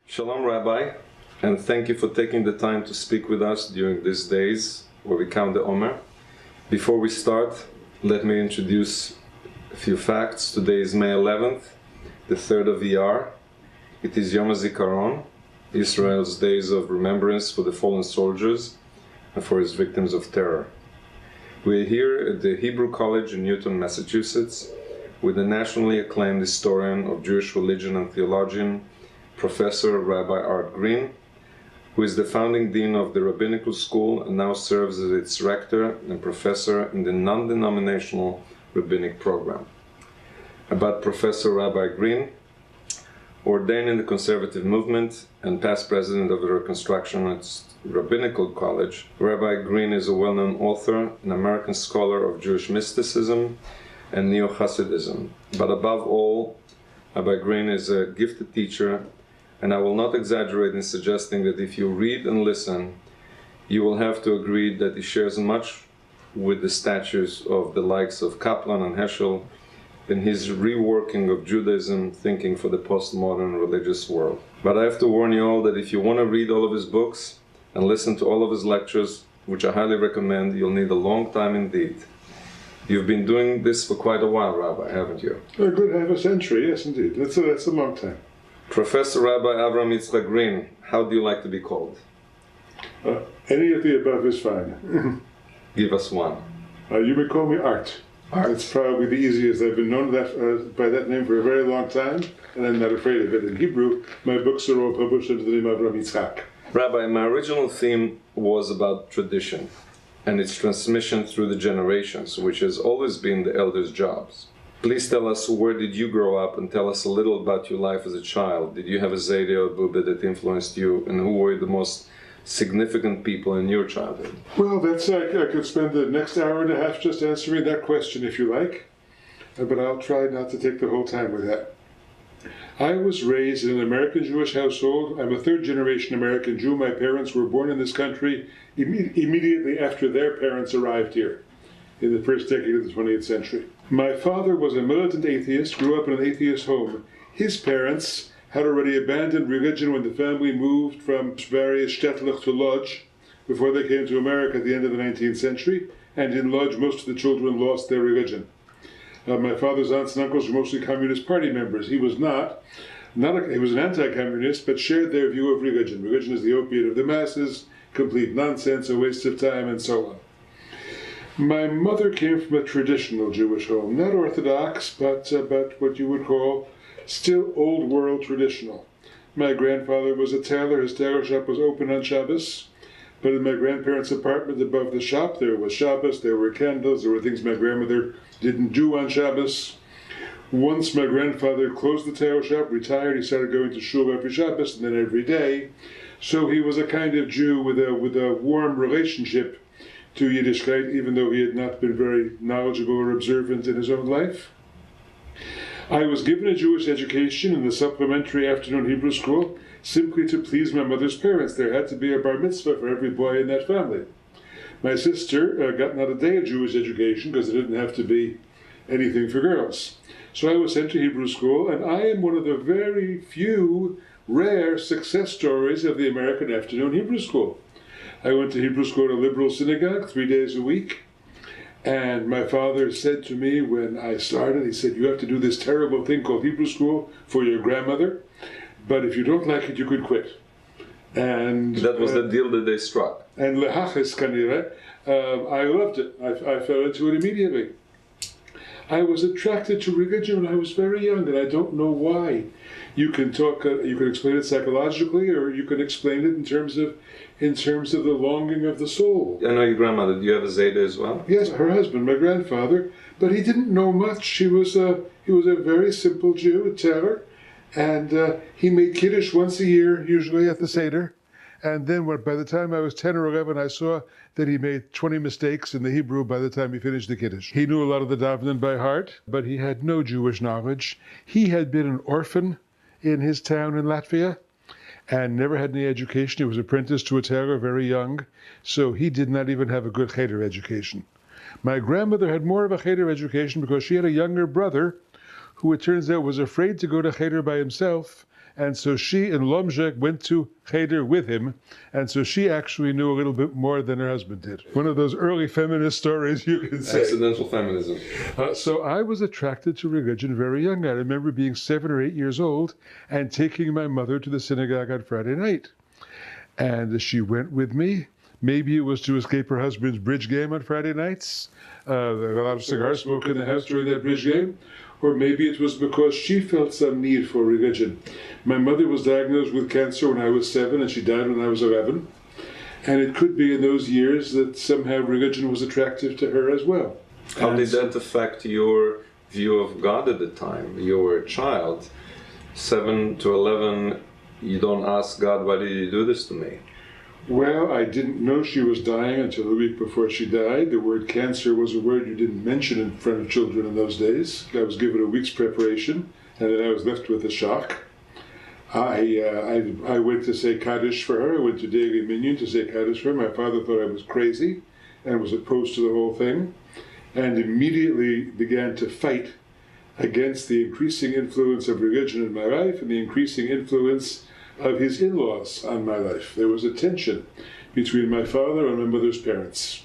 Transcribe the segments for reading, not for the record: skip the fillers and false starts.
Shalom, Rabbi, and thank you for taking the time to speak with us during these days where we count the Omer. Before we start, let me introduce a few facts. Today is May 11th, the 3rd of Iyar. It is Yom HaZikaron, Israel's days of remembrance for the fallen soldiers and for its victims of terror. We are here at the Hebrew College in Newton, Massachusetts, with the nationally acclaimed historian of Jewish religion and theologian, Professor Rabbi Art Green, who is the founding dean of the Rabbinical School and now serves as its rector and professor in the non-denominational rabbinic program. About Professor Rabbi Green, ordained in the conservative movement and past president of the Reconstructionist Rabbinical College, Rabbi Green is a well-known author, an American scholar of Jewish mysticism and Neo-Hasidism. But above all, Rabbi Green is a gifted teacher, and I will not exaggerate in suggesting that if you read and listen, you will have to agree that he shares much with the statues of the likes of Kaplan and Heschel in his reworking of Judaism thinking for the postmodern religious world. But I have to warn you all that if you want to read all of his books and listen to all of his lectures, which I highly recommend, you'll need a long time indeed. You've been doing this for quite a while, Rabbi, haven't you? A good half a century, yes indeed. That's a long time. Professor Rabbi Avram Yitzchak Green, how do you like to be called? Any of the above is fine. Give us one. You may call me Art. Art. It's probably the easiest. I've been known by that name for a very long time, and I'm not afraid of it. In Hebrew, my books are all published under the name of Avram Yitzchak. Rabbi, my original theme was about tradition and its transmission through the generations, which has always been the elders' jobs. Please tell us, where did you grow up, and tell us a little about your life as a child. Did you have a Zayde or Bubbe that influenced you, and who were the most significant people in your childhood? Well, I could spend the next hour and a half just answering that question if you like, but I'll try not to take the whole time with that. I was raised in an American Jewish household. I'm a third-generation American Jew. My parents were born in this country immediately after their parents arrived here in the first decade of the 20th century. My father was a militant atheist, grew up in an atheist home. His parents had already abandoned religion when the family moved from various Stettlach to Lodz before they came to America at the end of the 19th century, and in Lodz most of the children lost their religion. My father's aunts and uncles were mostly Communist Party members. He was he was an anti-communist, but shared their view of religion. Religion is the opiate of the masses, complete nonsense, a waste of time, and so on. My mother came from a traditional Jewish home, not Orthodox, but what you would call still old world traditional. My grandfather was a tailor. His tailor shop was open on Shabbos, but in my grandparents' apartment above the shop there was Shabbos, there were candles, there were things my grandmother didn't do on Shabbos. Once my grandfather closed the tailor shop, retired, he started going to shul every Shabbos and then every day. So he was a kind of Jew with a warm relationship to Yiddishkeit, even though he had not been very knowledgeable or observant in his own life. I was given a Jewish education in the supplementary afternoon Hebrew school simply to please my mother's parents. There had to be a bar mitzvah for every boy in that family. My sister got not a day of Jewish education because it didn't have to be anything for girls. So I was sent to Hebrew school, and I am one of the very few rare success stories of the American afternoon Hebrew school. I went to Hebrew school at a liberal synagogue 3 days a week, and my father said to me when I started, he said, you have to do this terrible thing called Hebrew school for your grandmother, but if you don't like it, you could quit. And that was the deal that they struck. And lehachis kanire, I loved it. I fell into it immediately. I was attracted to religion when I was very young, and I don't know why. You can explain it psychologically, or you can explain it in terms of the longing of the soul. I know your grandmother. Do you have a Zayde as well? Yes, her husband, my grandfather, but he didn't know much. He was a very simple Jew, a tailor, and he made Kiddush once a year, usually at the Seder. And then by the time I was 10 or 11, I saw that he made 20 mistakes in the Hebrew by the time he finished the Kiddush. He knew a lot of the Davening by heart, but he had no Jewish knowledge. He had been an orphan in his town in Latvia, and never had any education. He was apprenticed to a tailor very young, so he did not even have a good cheder education. My grandmother had more of a cheder education because she had a younger brother who, it turns out, was afraid to go to cheder by himself, and so she and Lomzhek went to cheder with him, and so she actually knew a little bit more than her husband did. One of those early feminist stories, you can say. Accidental feminism. So I was attracted to religion very young. I remember being 7 or 8 years old and taking my mother to the synagogue on Friday night. And she went with me. Maybe it was to escape her husband's bridge game on Friday nights. There was a lot of cigar smoke in the house during that bridge game. Or maybe it was because she felt some need for religion. My mother was diagnosed with cancer when I was 7, and she died when I was 11. And it could be in those years that somehow religion was attractive to her as well. How did that affect your view of God at the time? You were a child, 7 to 11, you don't ask God, why did you do this to me? Well, I didn't know she was dying until a week before she died. The word cancer was a word you didn't mention in front of children in those days. I was given a week's preparation, and then I was left with a shock. I went to say Kaddish for her. I went to Daily Minyan to say Kaddish for her. My father thought I was crazy and was opposed to the whole thing, and immediately began to fight against the increasing influence of religion in my life and the increasing influence of his in-laws on my life. There was a tension between my father and my mother's parents.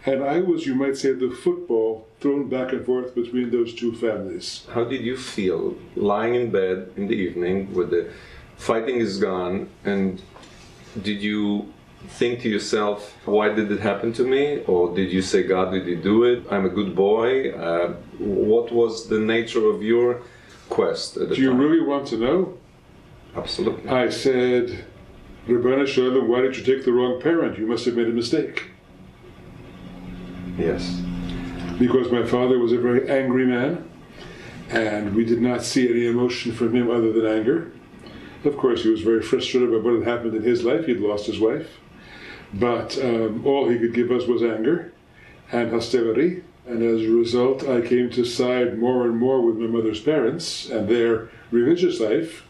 And I was, you might say, the football thrown back and forth between those two families. How did you feel lying in bed in the evening where the fighting is gone, and did you think to yourself, why did it happen to me? Or did you say, God, did you do it? I'm a good boy. What was the nature of your quest at the time? Do you really want to know? Absolutely. I said, Rabbana Shalom, why did you take the wrong parent? You must have made a mistake. Yes. Because my father was a very angry man, and we did not see any emotion from him other than anger. Of course, he was very frustrated about what had happened in his life. He'd lost his wife. But all he could give us was anger and hostility. And as a result, I came to side more and more with my mother's parents and their religious life,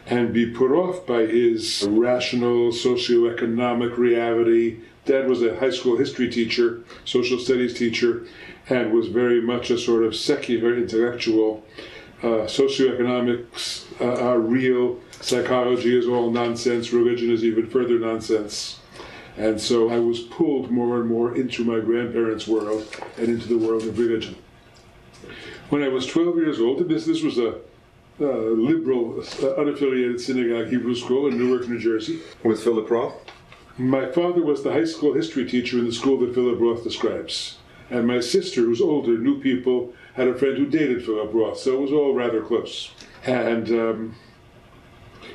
and be put off by his rational socioeconomic reality. Dad was a high school history teacher, social studies teacher, and was very much a sort of secular intellectual. Socioeconomics are real, psychology is all nonsense, religion is even further nonsense. And so I was pulled more and more into my grandparents' world and into the world of religion. When I was 12 years old, this was a liberal, unaffiliated synagogue Hebrew school in Newark, New Jersey. With Philip Roth? My father was the high school history teacher in the school that Philip Roth describes. And my sister, who's older, knew people, had a friend who dated Philip Roth, so it was all rather close. And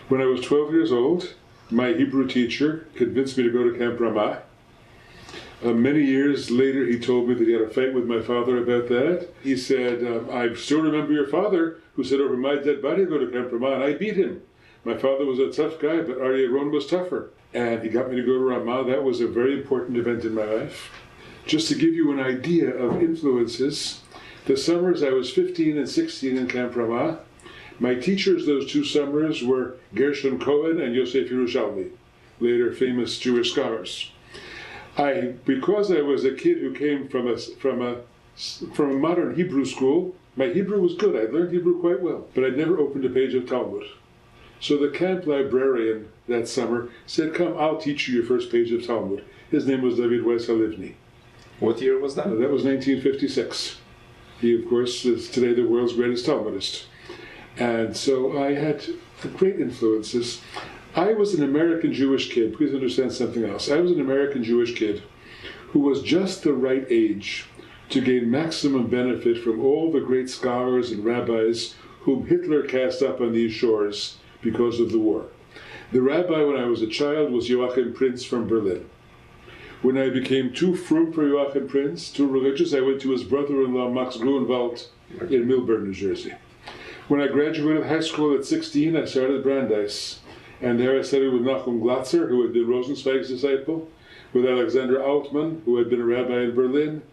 when I was 12 years old, my Hebrew teacher convinced me to go to Camp Ramah. Many years later, he told me that he had a fight with my father about that. He said, I still remember your father, who said over my dead body, go to Camp Ramah, and I beat him. My father was a tough guy, but Aryeh Ron was tougher. And he got me to go to Ramah. That was a very important event in my life. Just to give you an idea of influences, the summers I was 15 and 16 in Camp Ramah, my teachers those 2 summers were Gershon Cohen and Yosef Yerushalmi, later famous Jewish scholars. Because I was a kid who came from a modern Hebrew school, my Hebrew was good. I learned Hebrew quite well, but I'd never opened a page of Talmud. So the camp librarian that summer said, come, I'll teach you your first page of Talmud. His name was David Weiss Halivni. What year was that? That was 1956. He, of course, is today the world's greatest Talmudist. And so I had great influences. I was an American Jewish kid. Please understand something else. I was an American Jewish kid who was just the right age to gain maximum benefit from all the great scholars and rabbis whom Hitler cast up on these shores because of the war. The rabbi when I was a child was Joachim Prinz from Berlin. When I became too frum for Joachim Prinz, too religious, I went to his brother-in-law Max Grunwald in Millburn, New Jersey. When I graduated high school at 16, I started Brandeis. And there I studied with Nachum Glatzer, who had been Rosenzweig's disciple, with Alexander Altman, who had been a rabbi in Berlin.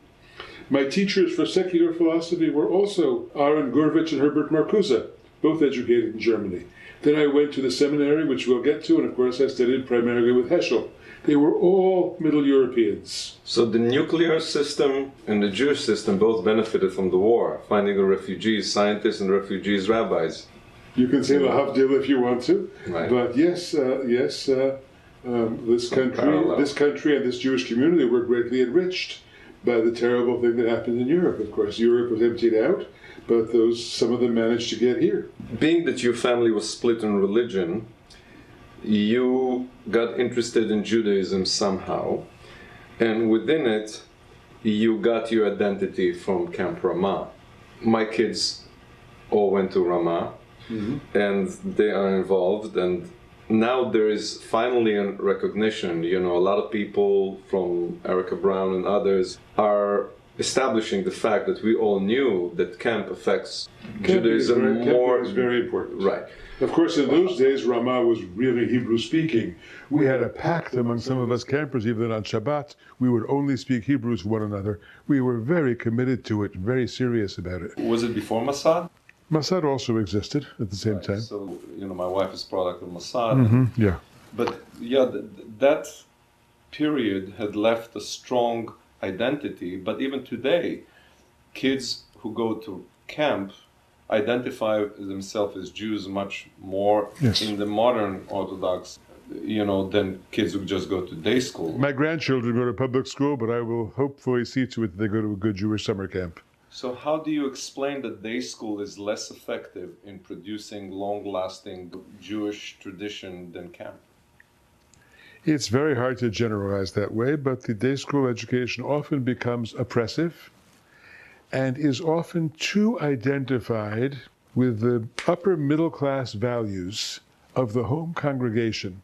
My teachers for secular philosophy were also Aaron Gurvich and Herbert Marcuse, both educated in Germany. Then I went to the seminary, which we'll get to, and of course I studied primarily with Heschel. They were all Middle Europeans. So the nuclear system and the Jewish system both benefited from the war, finding the refugees, scientists and refugees, rabbis. You can say Lahavdil if you want to, right. But this country and this Jewish community were greatly enriched by the terrible thing that happened in Europe. Of course, Europe was emptied out, but some of them managed to get here. Being that your family was split in religion, you got interested in Judaism somehow, and within it, you got your identity from Camp Ramah. My kids all went to Ramah, and they are involved, and now there is finally a recognition. You know, a lot of people from Erica Brown and others are establishing the fact that we all knew that camp affects Judaism more. Camp is very important. Right. Of course, in those days, Ramah was really Hebrew-speaking. We had a pact among some of us campers, even on Shabbat, we would only speak Hebrew to one another. We were very committed to it, very serious about it. Was it before Mossad? Mossad also existed at the same time. So, you know, my wife is product of Mossad. Yeah. But, yeah, that period had left a strong identity. But even today, kids who go to camp identify themselves as Jews much more in the modern Orthodox, you know, than kids who just go to day school. My grandchildren go to public school, but I will hopefully see to it that they go to a good Jewish summer camp. So how do you explain that day school is less effective in producing long-lasting Jewish tradition than camp? It's very hard to generalize that way, but the day school education often becomes oppressive and is often too identified with the upper middle class values of the home congregation,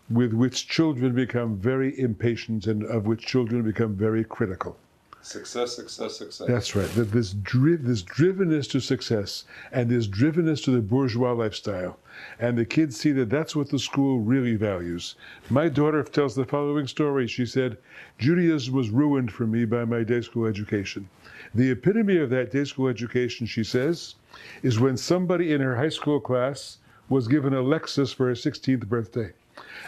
with which children become very impatient and of which children become very critical. Success, success, success. That's right. This drivenness to success and this drivenness to the bourgeois lifestyle. And the kids see that that's what the school really values. My daughter tells the following story. She said, Judaism was ruined for me by my day school education. The epitome of that day school education, she says, is when somebody in her high school class was given a Lexus for her 16th birthday.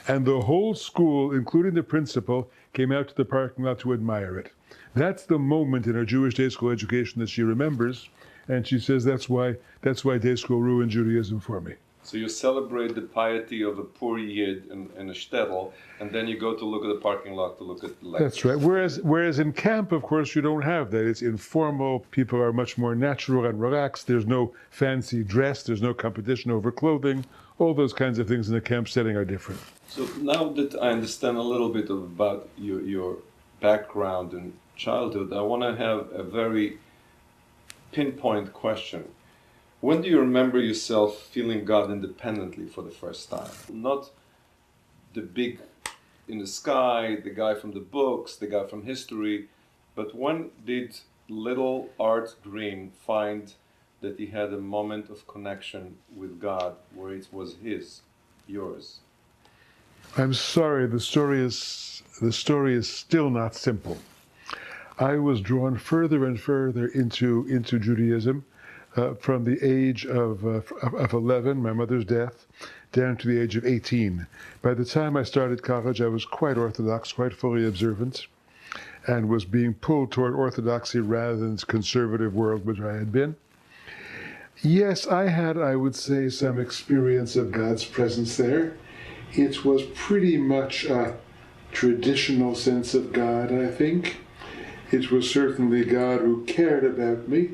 And the whole school, including the principal, came out to the parking lot to admire it. That's the moment in her Jewish day school education that she remembers, and she says that's why day school ruined Judaism for me. So you celebrate the piety of a poor yid in a shtetl, and then you go to look at the parking lot to look at the Lexus. That's right. Whereas in camp, of course, you don't have that. It's informal. People are much more natural and relaxed. There's no fancy dress. There's no competition over clothing. All those kinds of things in a camp setting are different. So now that I understand a little bit about your background and childhood, I want to have a very pinpoint question. When do you remember yourself feeling God independently for the first time? Not the big in the sky, the guy from the books, the guy from history, but when did little Art Green find that he had a moment of connection with God where it was yours? I'm sorry, the story is still not simple. I was drawn further and further into Judaism from the age of 11, my mother's death, down to the age of 18. By the time I started college, I was quite Orthodox, quite fully observant, and was being pulled toward Orthodoxy rather than the conservative world which I had been. Yes, I had, I would say, some experience of God's presence there. It was pretty much a traditional sense of God, I think. It was certainly God who cared about me.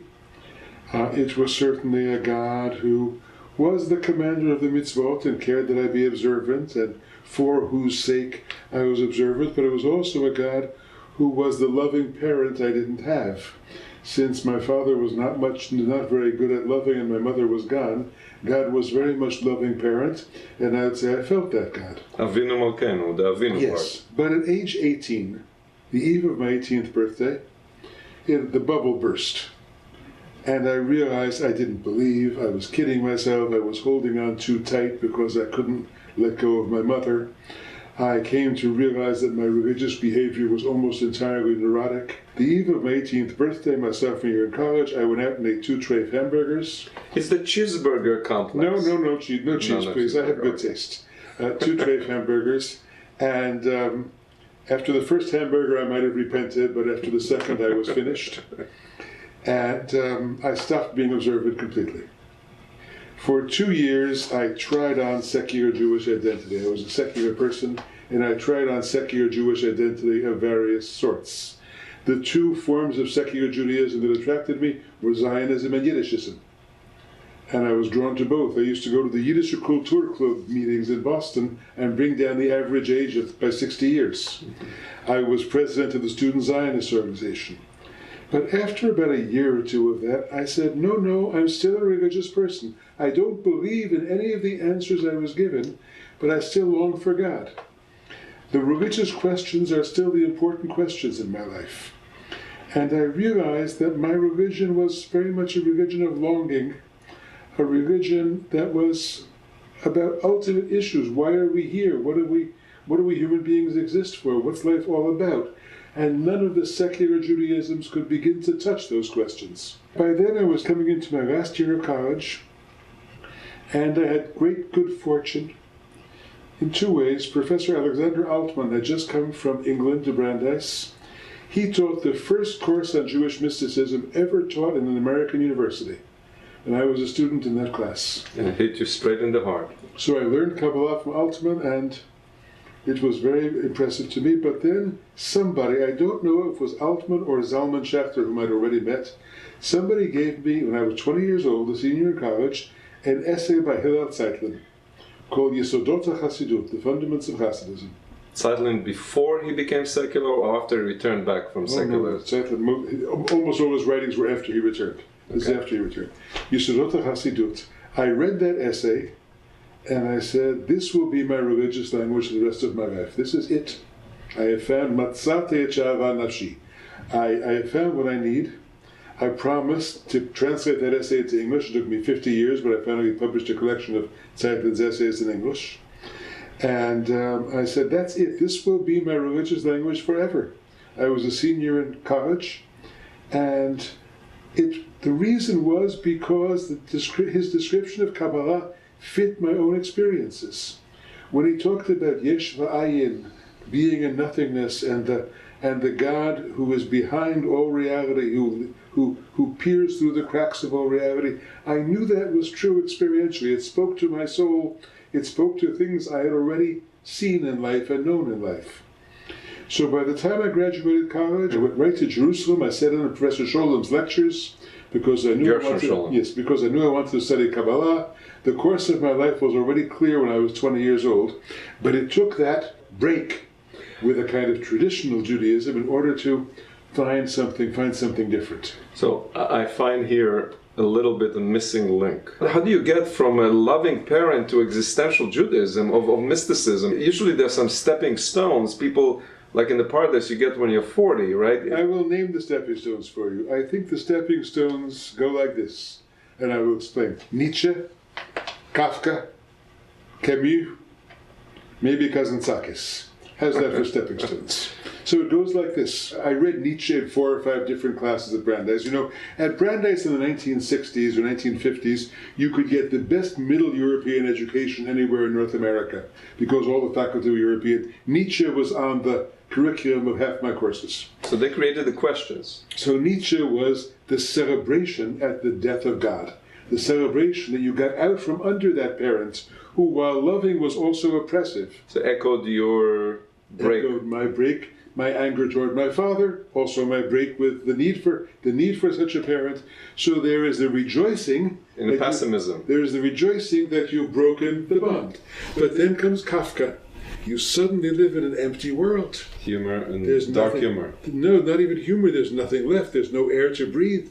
It was certainly a God who was the commander of the mitzvot and cared that I be observant and for whose sake I was observant, but it was also a God who was the loving parent I didn't have. Since my father was not very good at loving and my mother was gone, God was very much loving parent, and I would say I felt that God. Avinu Malkeinu, the Avinu yes, part. But at age 18, the eve of my 18th birthday, the bubble burst. And I realized I didn't believe, I was kidding myself, I was holding on too tight because I couldn't let go of my mother. I came to realize that my religious behavior was almost entirely neurotic. The eve of my 18th birthday, my sophomore year in college, I went out and ate 2 treif hamburgers. It's the cheeseburger complex. No cheese, please. I have good taste. 2 treif hamburgers. And after the first hamburger, I might have repented, but after the second, I was finished. And I stopped being observant completely. For 2 years, I tried on secular Jewish identity. I was a secular person, and I tried on secular Jewish identity of various sorts. The 2 forms of secular Judaism that attracted me were Zionism and Yiddishism. And I was drawn to both. I used to go to the Yiddish Kultur Club meetings in Boston and bring down the average age by 60 years. I was president of the Student Zionist Organization. But after about a year or 2 of that, I said, no, I'm still a religious person. I don't believe in any of the answers I was given, but I still long for God. The religious questions are still the important questions in my life. And I realized that my religion was very much a religion of longing, a religion that was about ultimate issues. Why are we here? What do we human beings exist for? What's life all about? And none of the secular Judaisms could begin to touch those questions. By then I was coming into my last year of college, and I had great good fortune in 2 ways. Professor Alexander Altman had just come from England to Brandeis. He taught the first course on Jewish mysticism ever taught in an American university. And I was a student in that class. And it hit you straight in the heart. So I learned Kabbalah from Altman, and it was very impressive to me. But then somebody, I don't know if it was Altman or Zalman Schachter, whom I'd already met, somebody gave me, when I was 20 years old, a senior in college, an essay by Hillel Zeitlin called Yesodot HaChassidut, The Fundamentals of Hasidism. Zeitlin before he became secular or after he returned back from secular? No, Zeitlin, almost all his writings were after he returned. This is after he returned. Yesodot HaChassidut. I read that essay, and I said, this will be my religious language for the rest of my life. This is it. I have found Matzate Chava Nafshi. I have found what I need. I promised to translate that essay into English. It took me 50 years, but I finally published a collection of Zeitlin's essays in English. And I said, that's it. This will be my religious language forever. I was a senior in college, and the reason was because his description of Kabbalah fit my own experiences. When he talked about Yesh V'ayin, being in nothingness, and the God who is behind all reality, who peers through the cracks of all reality, I knew that was true experientially. It spoke to my soul. It spoke to things I had already seen in life and known in life. So by the time I graduated college, I went right to Jerusalem. I sat in on Professor Sholom's lectures because I knew because I wanted to study Kabbalah. The course of my life was already clear when I was 20 years old, but it took that break with a kind of traditional Judaism in order to find something different. So I find here a little bit a missing link. How do you get from a loving parent to existential Judaism, of mysticism? Usually there's some stepping stones. People, like in the Pardes, you get when you're 40, right? I will name the stepping stones for you. I think the stepping stones go like this, and I will explain. Nietzsche, Kafka, Camus, maybe Kazantzakis. How's that for stepping stones? So it goes like this. I read Nietzsche in 4 or 5 different classes at Brandeis. You know, at Brandeis in the 1960s or 1950s, you could get the best Middle European education anywhere in North America because all the faculty were European. Nietzsche was on the curriculum of half my courses. So they created the questions. So Nietzsche was the celebration at the death of God. The celebration that you got out from under that parent who, while loving, was also oppressive. So echoed your break. Echoed my break. My anger toward my father, also my break with the need for such a parent. So there is the rejoicing in the pessimism. There is the rejoicing that you've broken the bond. But then comes Kafka. You suddenly live in an empty world. Humor and there's dark nothing, humor. No, not even humor. There's nothing left. There's no air to breathe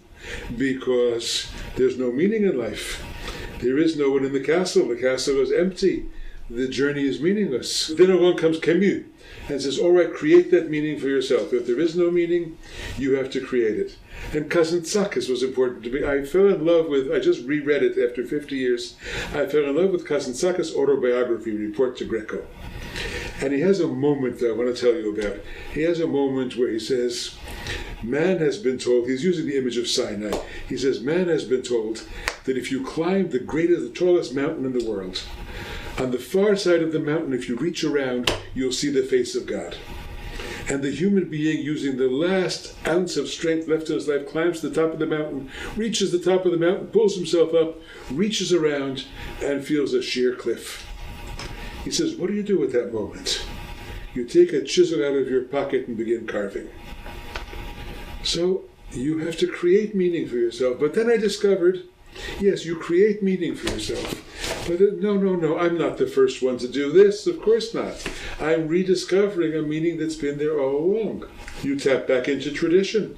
because there's no meaning in life. There is no one in the castle. The castle is empty. The journey is meaningless. Then along comes Camus and says, all right, create that meaning for yourself. If there is no meaning, you have to create it. And Kazantzakis was important to me. I fell in love with, I just reread it after 50 years, I fell in love with Kazantzakis' autobiography, Report to Greco. And he has a moment that I want to tell you about. He has a moment where he says, man has been told, he's using the image of Sinai, he says, man has been told that if you climb the tallest mountain in the world, on the far side of the mountain, if you reach around, you'll see the face of God. And the human being, using the last ounce of strength left in his life, climbs to the top of the mountain, reaches the top of the mountain, pulls himself up, reaches around, and feels a sheer cliff. He says, what do you do at that moment? You take a chisel out of your pocket and begin carving. So you have to create meaning for yourself. But then I discovered, yes, you create meaning for yourself. But no, I'm not the first one to do this. Of course not. I'm rediscovering a meaning that's been there all along. You tap back into tradition.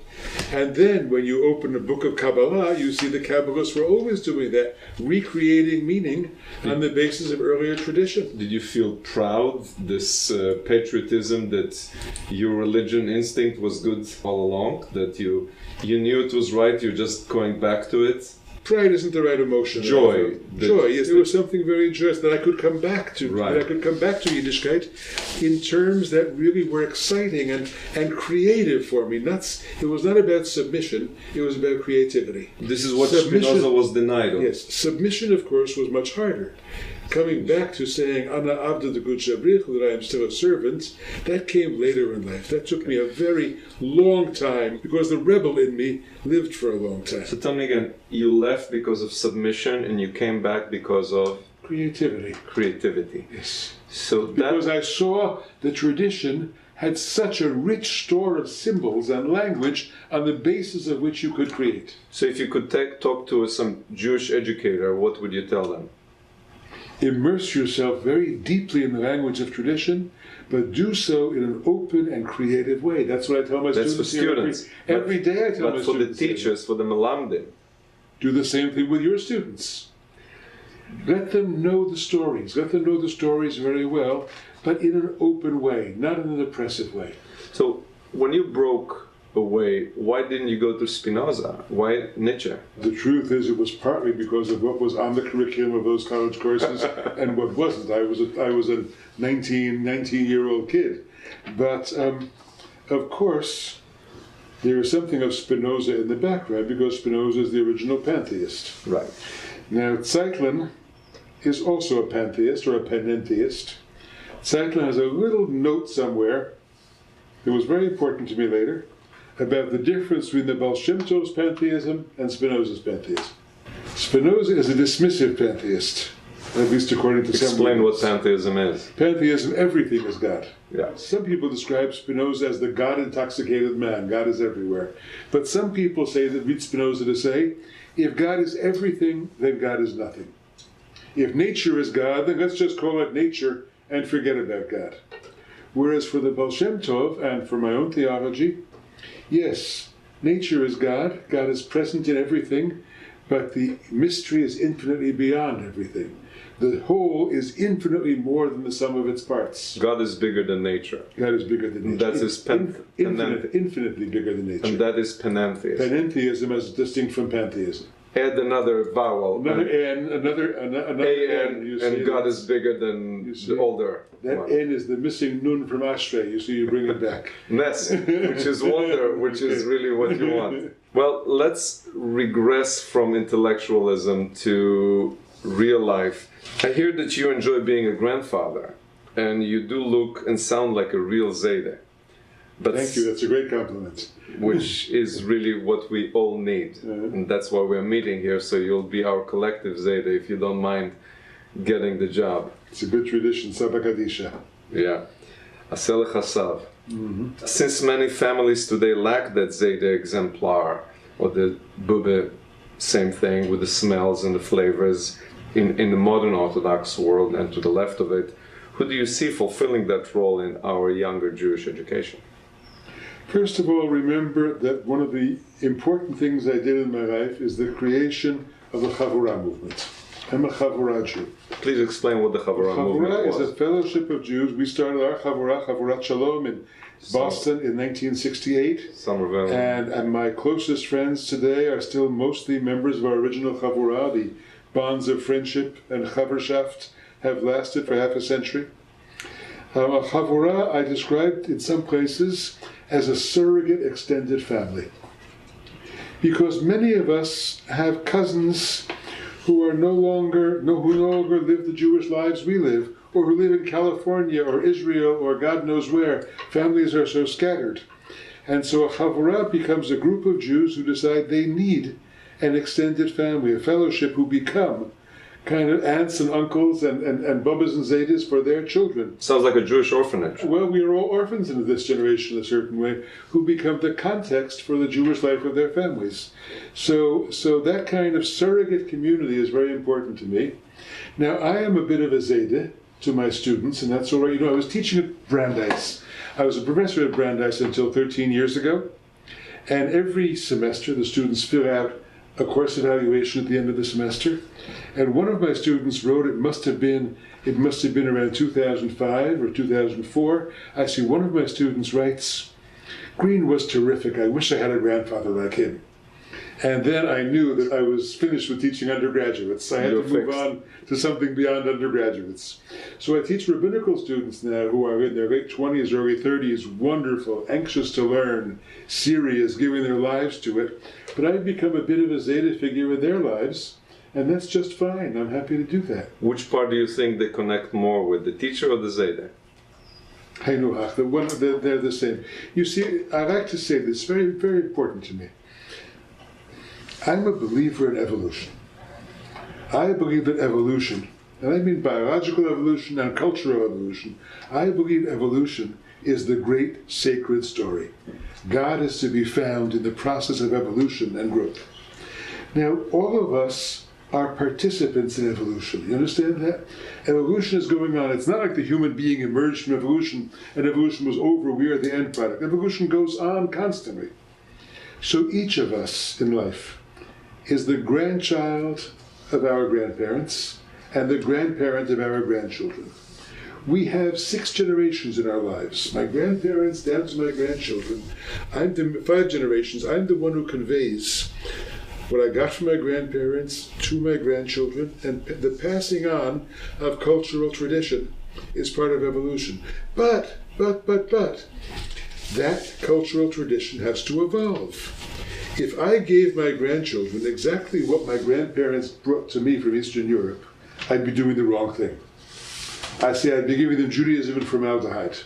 And then when you open a book of Kabbalah, you see the Kabbalists were always doing that, recreating meaning on the basis of earlier tradition. Did you feel proud, this patriotism, that your religion instinct was good all along? That you knew it was right, you're just going back to it? Pride isn't the right emotion. Joy. Joy, yes, there was something very joyous that I could come back to. Right. That I could come back to Yiddishkeit in terms that really were exciting and creative for me. It was not about submission, it was about creativity. This is what Spinoza was denied of. Yes, submission, of course, was much harder. Coming back to saying, Ana Abda de Gud Shabrich, that I am still a servant, that came later in life. That took me a very long time, because the rebel in me lived for a long time. So tell me again, you left because of submission and you came back because of? Creativity. Creativity. Yes. So because I saw the tradition had such a rich store of symbols and language on the basis of which you could create. So if you could talk to some Jewish educator, what would you tell them? Immerse yourself very deeply in the language of tradition, but do so in an open and creative way. That's what I tell my That's students. for students. Every day I tell my students. But for the teachers, for the melamdim. Do the same thing with your students. Let them know the stories. Let them know the stories very well, but in an open way, not in an oppressive way. So when you broke away, why didn't you go to Spinoza? Why Nietzsche? The truth is, it was partly because of what was on the curriculum of those college courses and what wasn't. I was a 19-year-old kid. But, of course, there is something of Spinoza in the background, because Spinoza is the original pantheist. Right. Now, Zeitlin is also a pantheist, or a panentheist. Zeitlin has a little note somewhere that was very important to me later, about the difference between the Baal Shem Tov's pantheism and Spinoza's pantheism. Spinoza is a dismissive pantheist, at least according to some. Explain what pantheism is. Pantheism, everything is God. Yeah. Some people describe Spinoza as the God-intoxicated man. God is everywhere. But some people say, that read Spinoza to say, if God is everything, then God is nothing. If nature is God, then let's just call it nature and forget about God. Whereas for the Baal Shem Tov, and for my own theology, yes, nature is God. God is present in everything, but the mystery is infinitely beyond everything. The whole is infinitely more than the sum of its parts. God is bigger than nature. God is bigger than nature. That is infinitely bigger than nature. And that is panentheism. Panentheism as distinct from pantheism. Add another vowel. Another N, another N. You see, and God is bigger than the older that one. N is the missing nun from Ashrei. You see, you bring it back. Ness, which is wonder, which is really what you want. Well, let's regress from intellectualism to real life. I hear that you enjoy being a grandfather, and you do look and sound like a real Zayde. But thank you, that's a great compliment. Which is really what we all need. And that's why we're meeting here, so you'll be our collective Zayde if you don't mind getting the job. It's a good tradition, Saba Kadisha. Yeah. Asel Chasav. Since many families today lack that Zayde exemplar, or the Bube, same thing with the smells and the flavors, in the modern Orthodox world and to the left of it, who do you see fulfilling that role in our younger Jewish education? First of all, remember that one of the important things I did in my life is the creation of the Chavurah movement. I'm a Chavurah Jew. Please explain what the Chavurah movement was. Chavurah is a fellowship of Jews. We started our Chavurah Shalom, in Boston in 1968. Somerville. And my closest friends today are still mostly members of our original Chavurah. The bonds of friendship and Chaverschaft have lasted for half a century. A chavura I described in some places as a surrogate extended family. Because many of us have cousins who no longer live the Jewish lives we live, or who live in California or Israel or God knows where. Families are so scattered. And so a chavura becomes a group of Jews who decide they need an extended family, a fellowship, who become kind of aunts and uncles and bubbas and zaydas for their children. Sounds like a Jewish orphanage. Well, we are all orphans in this generation in a certain way, who become the context for the Jewish life of their families. So that kind of surrogate community is very important to me. Now, I am a bit of a zayda to my students, and that's all right. You know, I was teaching at Brandeis. I was a professor at Brandeis until 13 years ago, and every semester the students fill out a course evaluation at the end of the semester. And one of my students wrote, it must have been around 2005 or 2004. I see one of my students writes, "Green was terrific. I wish I had a grandfather like him." And then I knew that I was finished with teaching undergraduates. I had to move on to something beyond undergraduates. So I teach rabbinical students now who are in their late 20s, early 30s, wonderful, anxious to learn, serious, giving their lives to it. But I've become a bit of a zeta figure in their lives, and that's just fine. I'm happy to do that. Which part do you think they connect more with, the teacher or the zeta? They're the same. You see, I like to say this, very, very important to me. I'm a believer in evolution. I believe that evolution, and I mean biological evolution and cultural evolution, I believe evolution is the great sacred story. God is to be found in the process of evolution and growth. Now, all of us are participants in evolution. You understand that? Evolution is going on. It's not like the human being emerged from evolution and evolution was over, we are the end product. Evolution goes on constantly. So each of us in life is the grandchild of our grandparents and the grandparent of our grandchildren. We have 6 generations in our lives. My grandparents down to my grandchildren. I'm the 5 generations. I'm the one who conveys what I got from my grandparents to my grandchildren, and the passing on of cultural tradition is part of evolution. But, that cultural tradition has to evolve. If I gave my grandchildren exactly what my grandparents brought to me from Eastern Europe, I'd be doing the wrong thing. I say I'd be giving them Judaism and formaldehyde.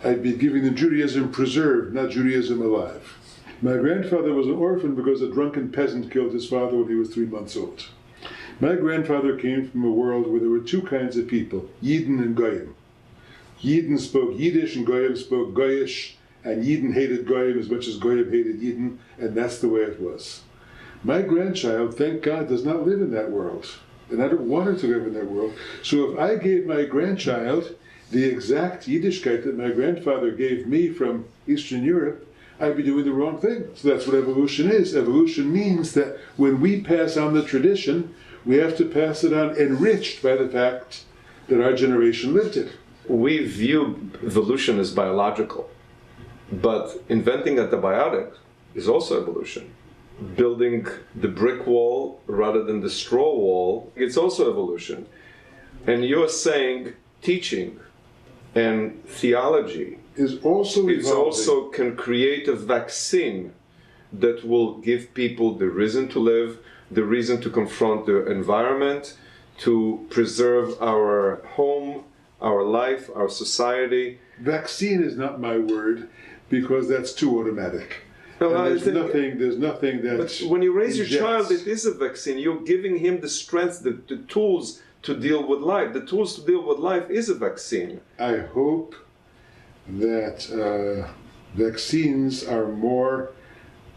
I'd be giving them Judaism preserved, not Judaism alive. My grandfather was an orphan because a drunken peasant killed his father when he was 3 months old. My grandfather came from a world where there were 2 kinds of people, Yidden and Goyim. Yidden spoke Yiddish and Goyim spoke Goyish, and Yidden hated Goyim as much as Goyim hated Yidden, and that's the way it was. My grandchild, thank God, does not live in that world, and I don't want her to live in that world. So if I gave my grandchild the exact Yiddishkeit that my grandfather gave me from Eastern Europe, I'd be doing the wrong thing. So that's what evolution is. Evolution means that when we pass on the tradition, we have to pass it on enriched by the fact that our generation lived it. We view evolution as biological. But inventing antibiotics is also evolution. Building the brick wall rather than the straw wall, it's also evolution. And you're saying teaching and theology is also can create a vaccine that will give people the reason to live, the reason to confront the environment, to preserve our home, our life, our society. Vaccine is not my word, because that's too automatic. No, there's nothing that. But when you raise your child, it is a vaccine. You're giving him the strength, the tools to deal with life. The tools to deal with life is a vaccine. I hope that vaccines are more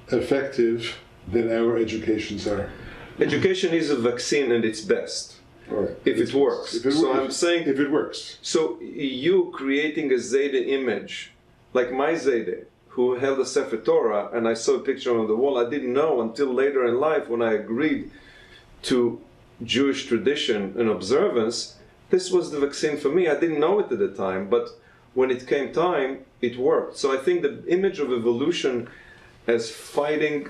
effective than our educations are. Education is a vaccine and it's best. Right. If it works. I'm saying, if it works. So you creating a Zayda image, like my Zayda, who held a Sefer Torah, and I saw a picture on the wall, I didn't know until later in life when I agreed to Jewish tradition and observance, this was the vaccine for me. I didn't know it at the time, but when it came time, it worked. So I think the image of evolution as fighting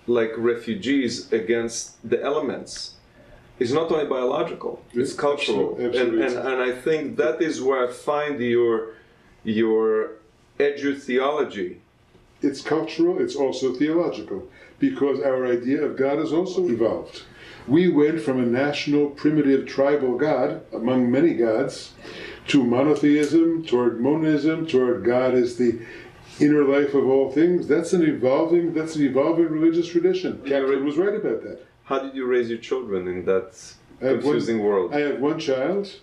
like refugees against the elements is not only biological, it's cultural. Absolutely. And I think that is where I find your edu-theology. It's cultural, it's also theological, because our idea of God has also evolved. We went from a national, primitive, tribal God, among many gods, to monotheism, toward monism, toward God as the inner life of all things. That's an evolving religious tradition. Captain was right about that. How did you raise your children in that confusing world? I have one child,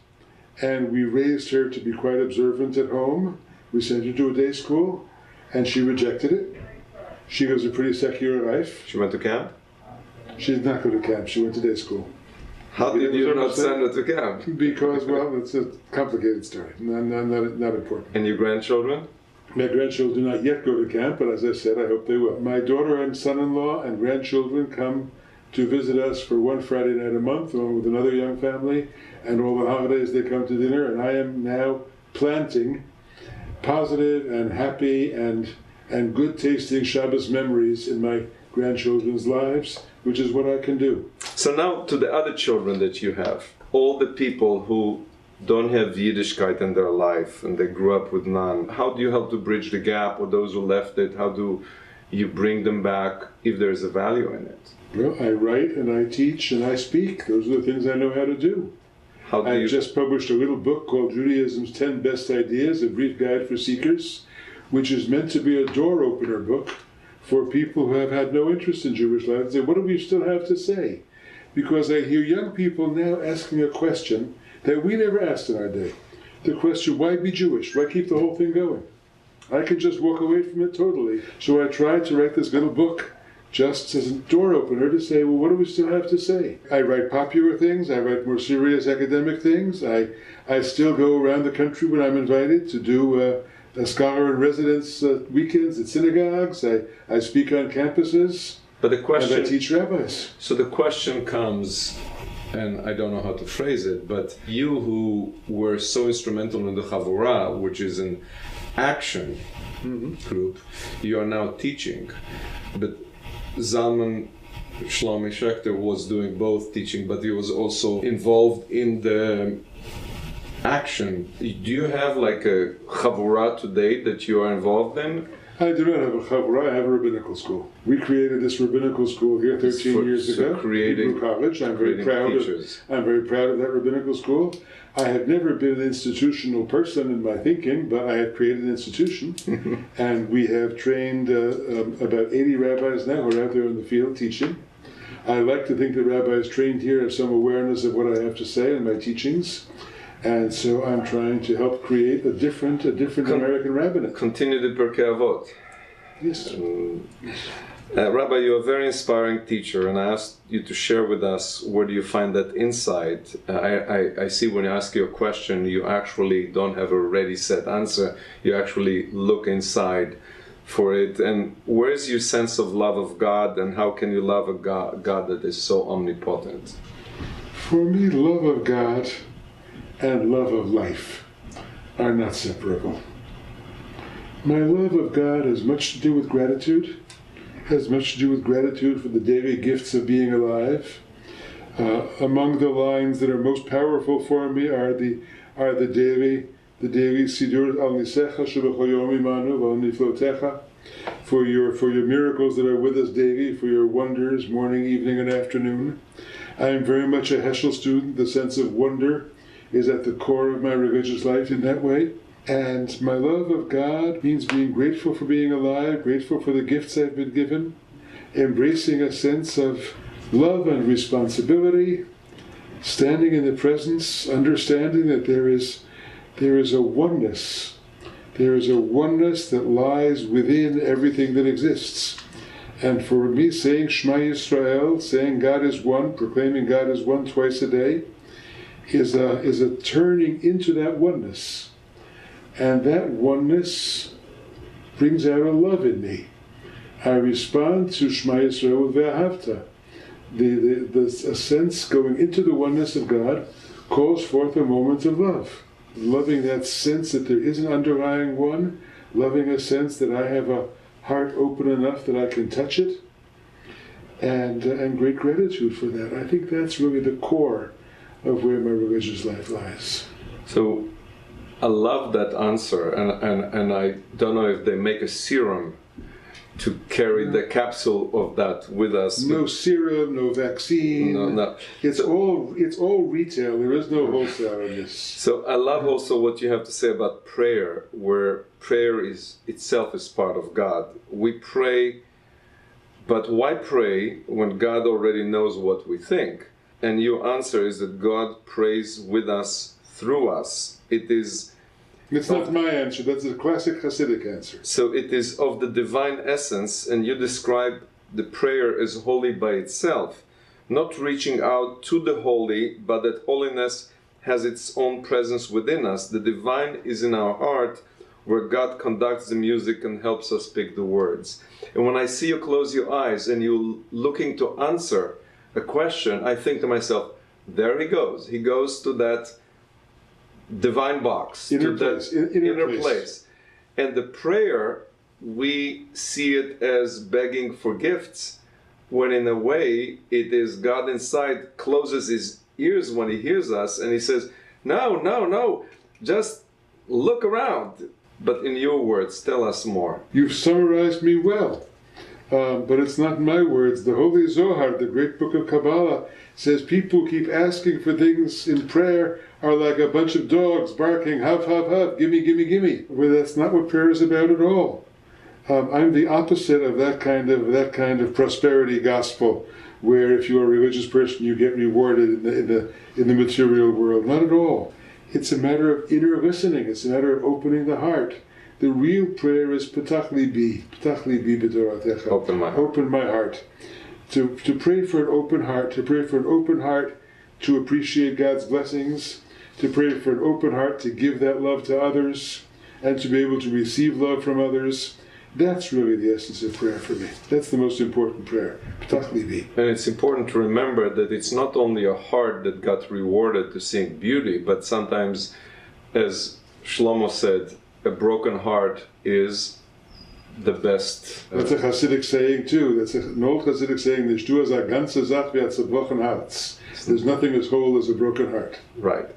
and we raised her to be quite observant at home. We sent her to a day school, and she rejected it. She lives a pretty secular life. She went to camp? She did not go to camp. She went to day school. How did you not send her to camp? Because, well, it's a complicated story. Not important. And your grandchildren? My grandchildren do not yet go to camp, but as I said, I hope they will. My daughter and son-in-law and grandchildren come to visit us for one Friday night a month, along with another young family, and all the holidays they come to dinner, and I am now planting positive and happy and good-tasting Shabbos memories in my grandchildren's lives, which is what I can do. So now to the other children that you have, all the people who don't have Yiddishkeit in their life and they grew up with none, how do you help to bridge the gap, or those who left it, how do you bring them back if there's a value in it? Well, I write and I teach and I speak. Those are the things I know how to do. I just published a little book called Judaism's 10 Best Ideas, a brief guide for seekers, which is meant to be a door opener book for people who have had no interest in Jewish life. They say, what do we still have to say? Because I hear young people now asking a question that we never asked in our day. The question, why be Jewish? Why keep the whole thing going? I could just walk away from it totally. So I tried to write this little book just as a door opener to say, well, what do we still have to say? I write popular things, I write more serious academic things, I still go around the country when I'm invited to do a scholar in residence weekends at synagogues, I speak on campuses, but the question, and I teach rabbis. So the question comes, and I don't know how to phrase it, but you who were so instrumental in the Chavurah, which is an action group, you are now teaching, but Zalman Shlomi Schechter was doing both teaching, but he was also involved in the action. Do you have like a chavurah today that you are involved in? I do not have a chavurah, I have a rabbinical school. We created this rabbinical school here 13 years ago, Hebrew College. I'm very proud of that rabbinical school. I have never been an institutional person in my thinking, but I have created an institution, and we have trained about 80 rabbis now who are out there in the field teaching. I like to think that rabbis trained here have some awareness of what I have to say in my teachings, and so I'm trying to help create a different American rabbinate. Continue the Pirkei Avot. Yes. Rabbi, you're a very inspiring teacher, and I asked you to share with us where do you find that insight. I see when you ask you a question, you actually don't have a ready set answer. You actually look inside for it. And where is your sense of love of God, and how can you love a God that is so omnipotent? For me, love of God and love of life are not separable. My love of God has much to do with gratitude. Has much to do with gratitude for the daily gifts of being alive. Among the lines that are most powerful for me are the daily Sidur al Nisecha Shebechol Yom Imanu V'al Niflotecha, for your miracles that are with us daily, for your wonders morning, evening, and afternoon. I am very much a Heschel student. The sense of wonder is at the core of my religious life in that way. And my love of God means being grateful for being alive, grateful for the gifts I've been given, embracing a sense of love and responsibility, standing in the presence, understanding that there is a oneness. There is a oneness that lies within everything that exists. And for me, saying Shema Yisrael, saying God is one, proclaiming God is one twice a day, is a turning into that oneness. And that oneness brings out a love in me. I respond to Shema Yisrael with Ve'ahavta. A sense going into the oneness of God calls forth a moment of love. Loving that sense that there is an underlying one, loving a sense that I have a heart open enough that I can touch it. and great gratitude for that. I think that's really the core of where my religious life lies. So I love that answer, and I don't know if they make a serum to carry the capsule of that with us. No serum, no vaccine. No. It's all retail. There is no wholesale in this. So I love also what you have to say about prayer, where prayer is itself is part of God. We pray, but why pray when God already knows what we think? And your answer is that God prays with us, through us. It's not my answer, that's a classic Hasidic answer. So it is of the divine essence, and you describe the prayer as holy by itself, not reaching out to the holy, but that holiness has its own presence within us. The divine is in our heart, where God conducts the music and helps us pick the words. And when I see you close your eyes and you're looking to answer a question, I think to myself, there he goes. He goes to that divine box, inner place. And the prayer, we see it as begging for gifts, when in a way it is God inside closes his ears when he hears us, and he says, no, just look around. But in your words, tell us more. You've summarized me well, but it's not my words. The Holy Zohar, the great book of Kabbalah, says people keep asking for things in prayer are like a bunch of dogs barking, huff, huff, huff, gimme, gimme, gimme. Well, that's not what prayer is about at all. I'm the opposite of that kind of prosperity gospel, where if you're a religious person, you get rewarded in the material world. Not at all. It's a matter of inner listening. It's a matter of opening the heart. The real prayer is P'tach libi b'toratecha. Open my heart. To pray for an open heart, to appreciate God's blessings, to pray for an open heart, to give that love to others, and to be able to receive love from others. That's really the essence of prayer for me. That's the most important prayer. P'tach libi. And it's important to remember that it's not only a heart that got rewarded to seeing beauty, but sometimes, as Shlomo said, a broken heart is the best. That's a Hasidic saying too. That's an old Hasidic saying, "Nicht du a ganze Sach wie a zerbrochen Herz." There's nothing as whole as a broken heart. Right.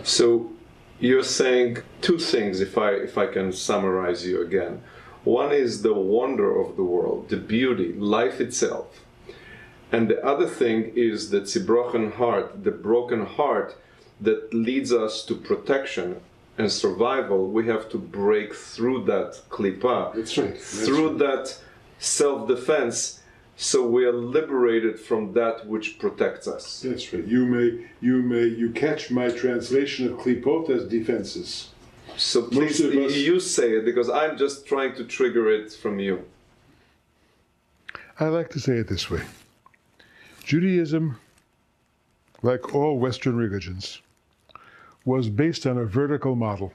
So you're saying two things, if I can summarize you again. One is the wonder of the world, the beauty, life itself. And the other thing is the zerbrochen heart, the broken heart that leads us to protection and survival. We have to break through that klipa, through that self-defense, so we are liberated from that which protects us. That's right. You catch my translation of klipot as defenses. So please, you say it, because I'm just trying to trigger it from you. I like to say it this way. Judaism, like all Western religions, was based on a vertical model.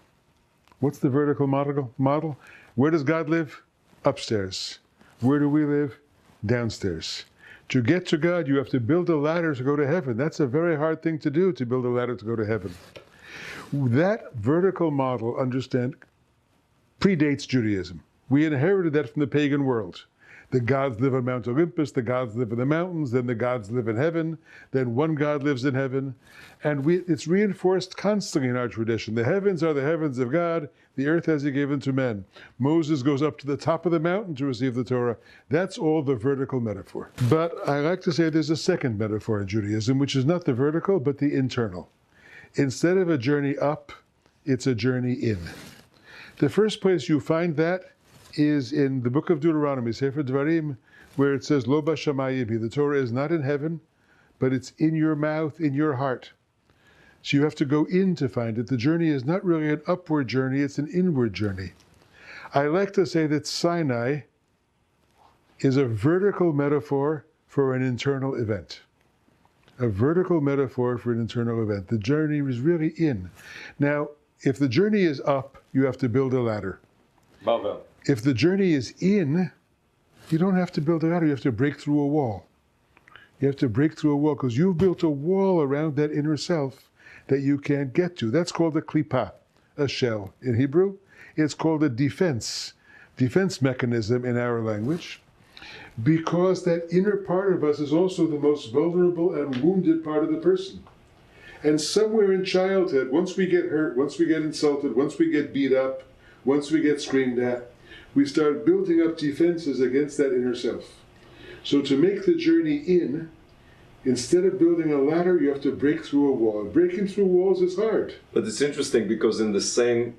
What's the vertical model? Where does God live? Upstairs. Where do we live? Downstairs. To get to God, you have to build a ladder to go to heaven. That's a very hard thing to do, to build a ladder to go to heaven. That vertical model, understand, predates Judaism. We inherited that from the pagan world. The gods live on Mount Olympus, the gods live in the mountains, then the gods live in heaven, then one God lives in heaven. And it's reinforced constantly in our tradition. The heavens are the heavens of God, the earth has he given to men. Moses goes up to the top of the mountain to receive the Torah. That's all the vertical metaphor. But I like to say there's a second metaphor in Judaism, which is not the vertical, but the internal. Instead of a journey up, it's a journey in. The first place you find that is in the book of Deuteronomy, Sefer Dvarim, where it says, Lo b'shamayim, the Torah is not in heaven, but it's in your mouth, in your heart. So you have to go in to find it. The journey is not really an upward journey, it's an inward journey. I like to say that Sinai is a vertical metaphor for an internal event. A vertical metaphor for an internal event. The journey is really in. Now, if the journey is up, you have to build a ladder. Babel. If the journey is in, you don't have to build a ladder, you have to break through a wall. You have to break through a wall, because you've built a wall around that inner self that you can't get to. That's called a klipa, a shell. In Hebrew, it's called a defense mechanism in our language. Because that inner part of us is also the most vulnerable and wounded part of the person. And somewhere in childhood, once we get hurt, once we get insulted, once we get beat up, once we get screamed at, we start building up defenses against that inner self. So to make the journey in, instead of building a ladder, you have to break through a wall. Breaking through walls is hard. But it's interesting because in the same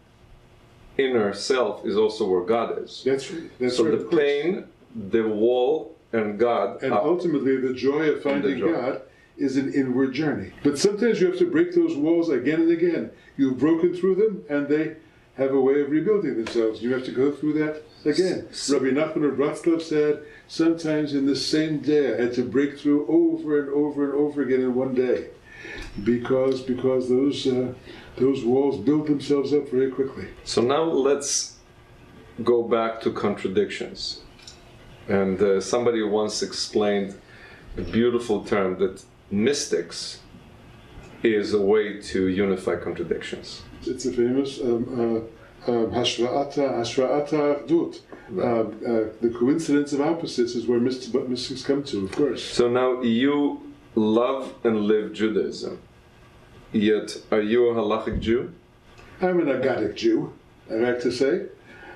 inner self is also where God is. That's right. That's so right, the pain, the wall, and God. And ultimately the joy of finding God is an inward journey. But sometimes you have to break those walls again and again. You've broken through them and they have a way of rebuilding themselves. You have to go through that again. Rabbi Nachman of Bratslav said, sometimes in the same day I had to break through over and over and over again in one day. Because those walls build themselves up very quickly. So now let's go back to contradictions. And somebody once explained a beautiful term that mystics is a way to unify contradictions. It's a famous Hashva'ata Achdut. The coincidence of opposites is where mystics come to, of course. So now you love and live Judaism, yet are you a halachic Jew? I'm an agadic Jew, I like to say,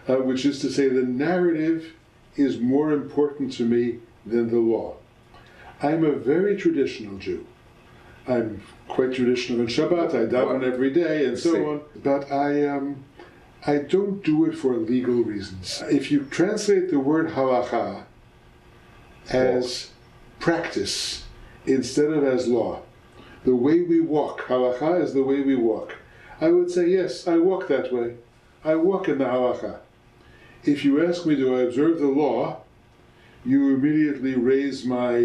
which is to say the narrative is more important to me than the law. I'm a very traditional Jew. I'm quite traditional in Shabbat, I daven every day and so on, but I don't do it for legal reasons. If you translate the word halacha as practice instead of as law, the way we walk, halacha is the way we walk, I would say, yes, I walk that way. I walk in the halacha. If you ask me, do I observe the law, you immediately raise my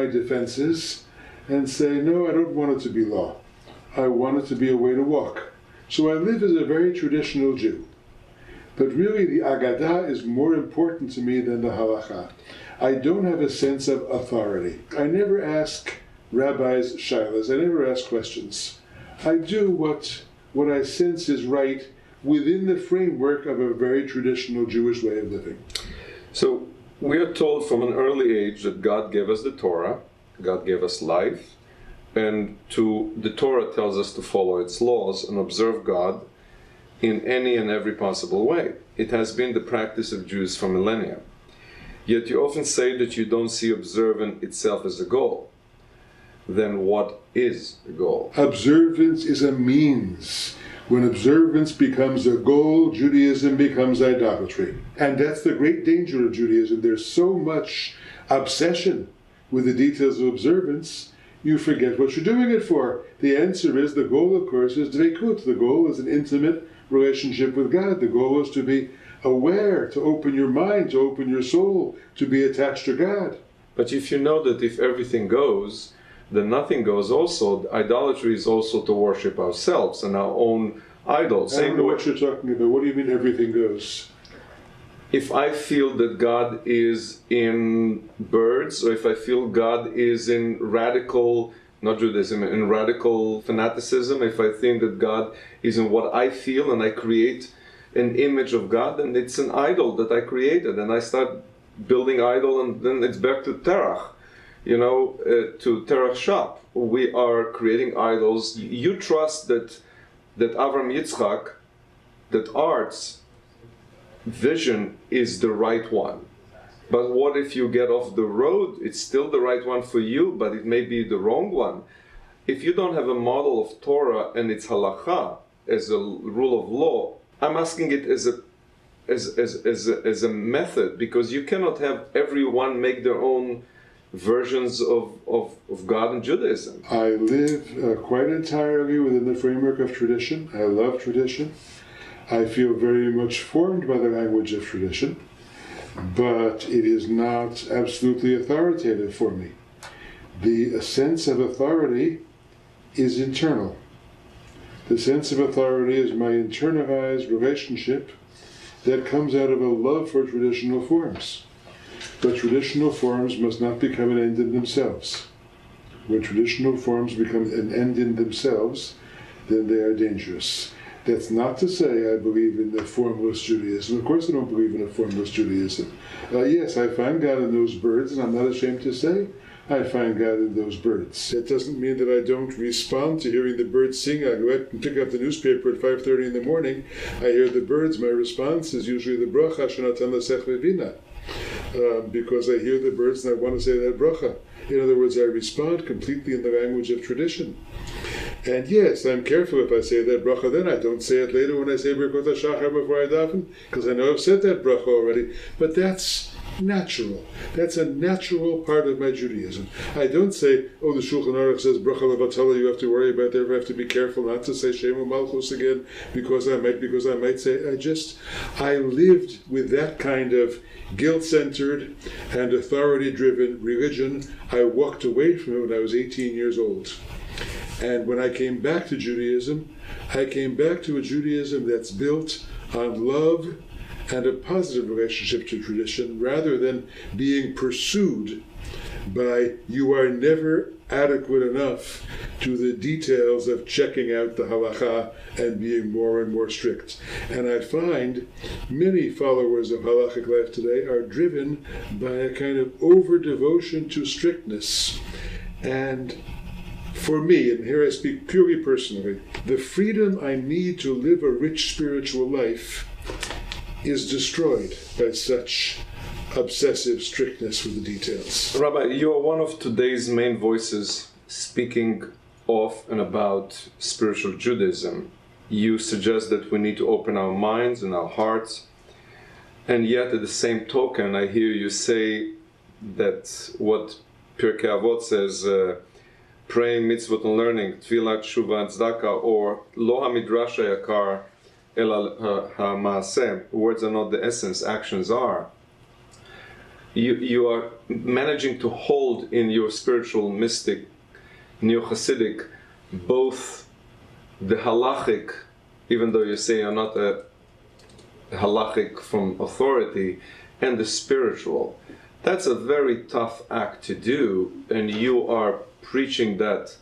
defenses and say, no, I don't want it to be law. I want it to be a way to walk. So I live as a very traditional Jew. But really the Agadah is more important to me than the halacha. I don't have a sense of authority. I never ask rabbis shilas. I never ask questions. I do what I sense is right within the framework of a very traditional Jewish way of living. So we are told from an early age that God gave us the Torah, God gave us life, and the Torah tells us to follow its laws and observe God in any and every possible way. It has been the practice of Jews for millennia. Yet you often say that you don't see observance itself as a goal. Then what is the goal? Observance is a means. When observance becomes a goal, Judaism becomes idolatry. And that's the great danger of Judaism. There's so much obsession with the details of observance, you forget what you're doing it for. The answer is, the goal, of course, is dveikut. The goal is an intimate relationship with God. The goal is to be aware, to open your mind, to open your soul, to be attached to God. But if you know that if everything goes, then nothing goes also. Idolatry is also to worship ourselves and our own idols. I don't know what you're talking about. What do you mean everything goes? If I feel that God is in birds, or if I feel God is in radical, not Judaism, in radical fanaticism, if I think that God is in what I feel and I create an image of God, then it's an idol that I created, and I start building idol, and then it's back to Terach. To Terach shop. We are creating idols. You trust that Avram Yitzchak, that art's vision is the right one. But what if you get off the road? It's still the right one for you, but it may be the wrong one. If you don't have a model of Torah and it's halacha as a rule of law, I'm asking it as a method, because you cannot have everyone make their own versions of God and Judaism. I live quite entirely within the framework of tradition. I love tradition. I feel very much formed by the language of tradition, but it is not absolutely authoritative for me. The sense of authority is internal. The sense of authority is my internalized relationship that comes out of a love for traditional forms. But traditional forms must not become an end in themselves. When traditional forms become an end in themselves, then they are dangerous. That's not to say I believe in the formless Judaism. Of course I don't believe in a formless Judaism. Yes, I find God in those birds, and I'm not ashamed to say I find God in those birds. It doesn't mean that I don't respond to hearing the birds sing. I go out and pick up the newspaper at 5:30 in the morning. I hear the birds. My response is usually the bracha shenatan l'sech v'vina, because I hear the birds and I want to say that bracha. In other words, I respond completely in the language of tradition. And yes, I'm careful if I say that bracha, then I don't say it later when I say Birkot HaShachar before I daven, because I know I've said that bracha already. But that's natural. That's a natural part of my Judaism. I don't say, oh, the Shulchan Aruch says bracha levatala, you have to worry about that, I have to be careful not to say Shema Malchus again, because I might say, I lived with that kind of guilt-centered and authority-driven religion. I walked away from it when I was 18 years old. And when I came back to Judaism, I came back to a Judaism that's built on love and a positive relationship to tradition, rather than being pursued by you are never adequate enough to the details of checking out the halacha and being more and more strict. And I find many followers of halachic life today are driven by a kind of over-devotion to strictness. And for me, and here I speak purely personally, the freedom I need to live a rich spiritual life is destroyed by such obsessive strictness with the details. Rabbi, you are one of today's main voices speaking of and about spiritual Judaism. You suggest that we need to open our minds and our hearts, and yet at the same token, I hear you say that what Pirkei Avot says, praying, mitzvot, and learning, tefillah, tshuva, and tzedakah, or lo ha-midrash hayakar el ha-maaseh, words are not the essence, actions are. You are managing to hold in your spiritual mystic, neo-Hasidic, both the halachic, even though you say you're not a halachic from authority, and the spiritual. That's a very tough act to do, and you are preaching that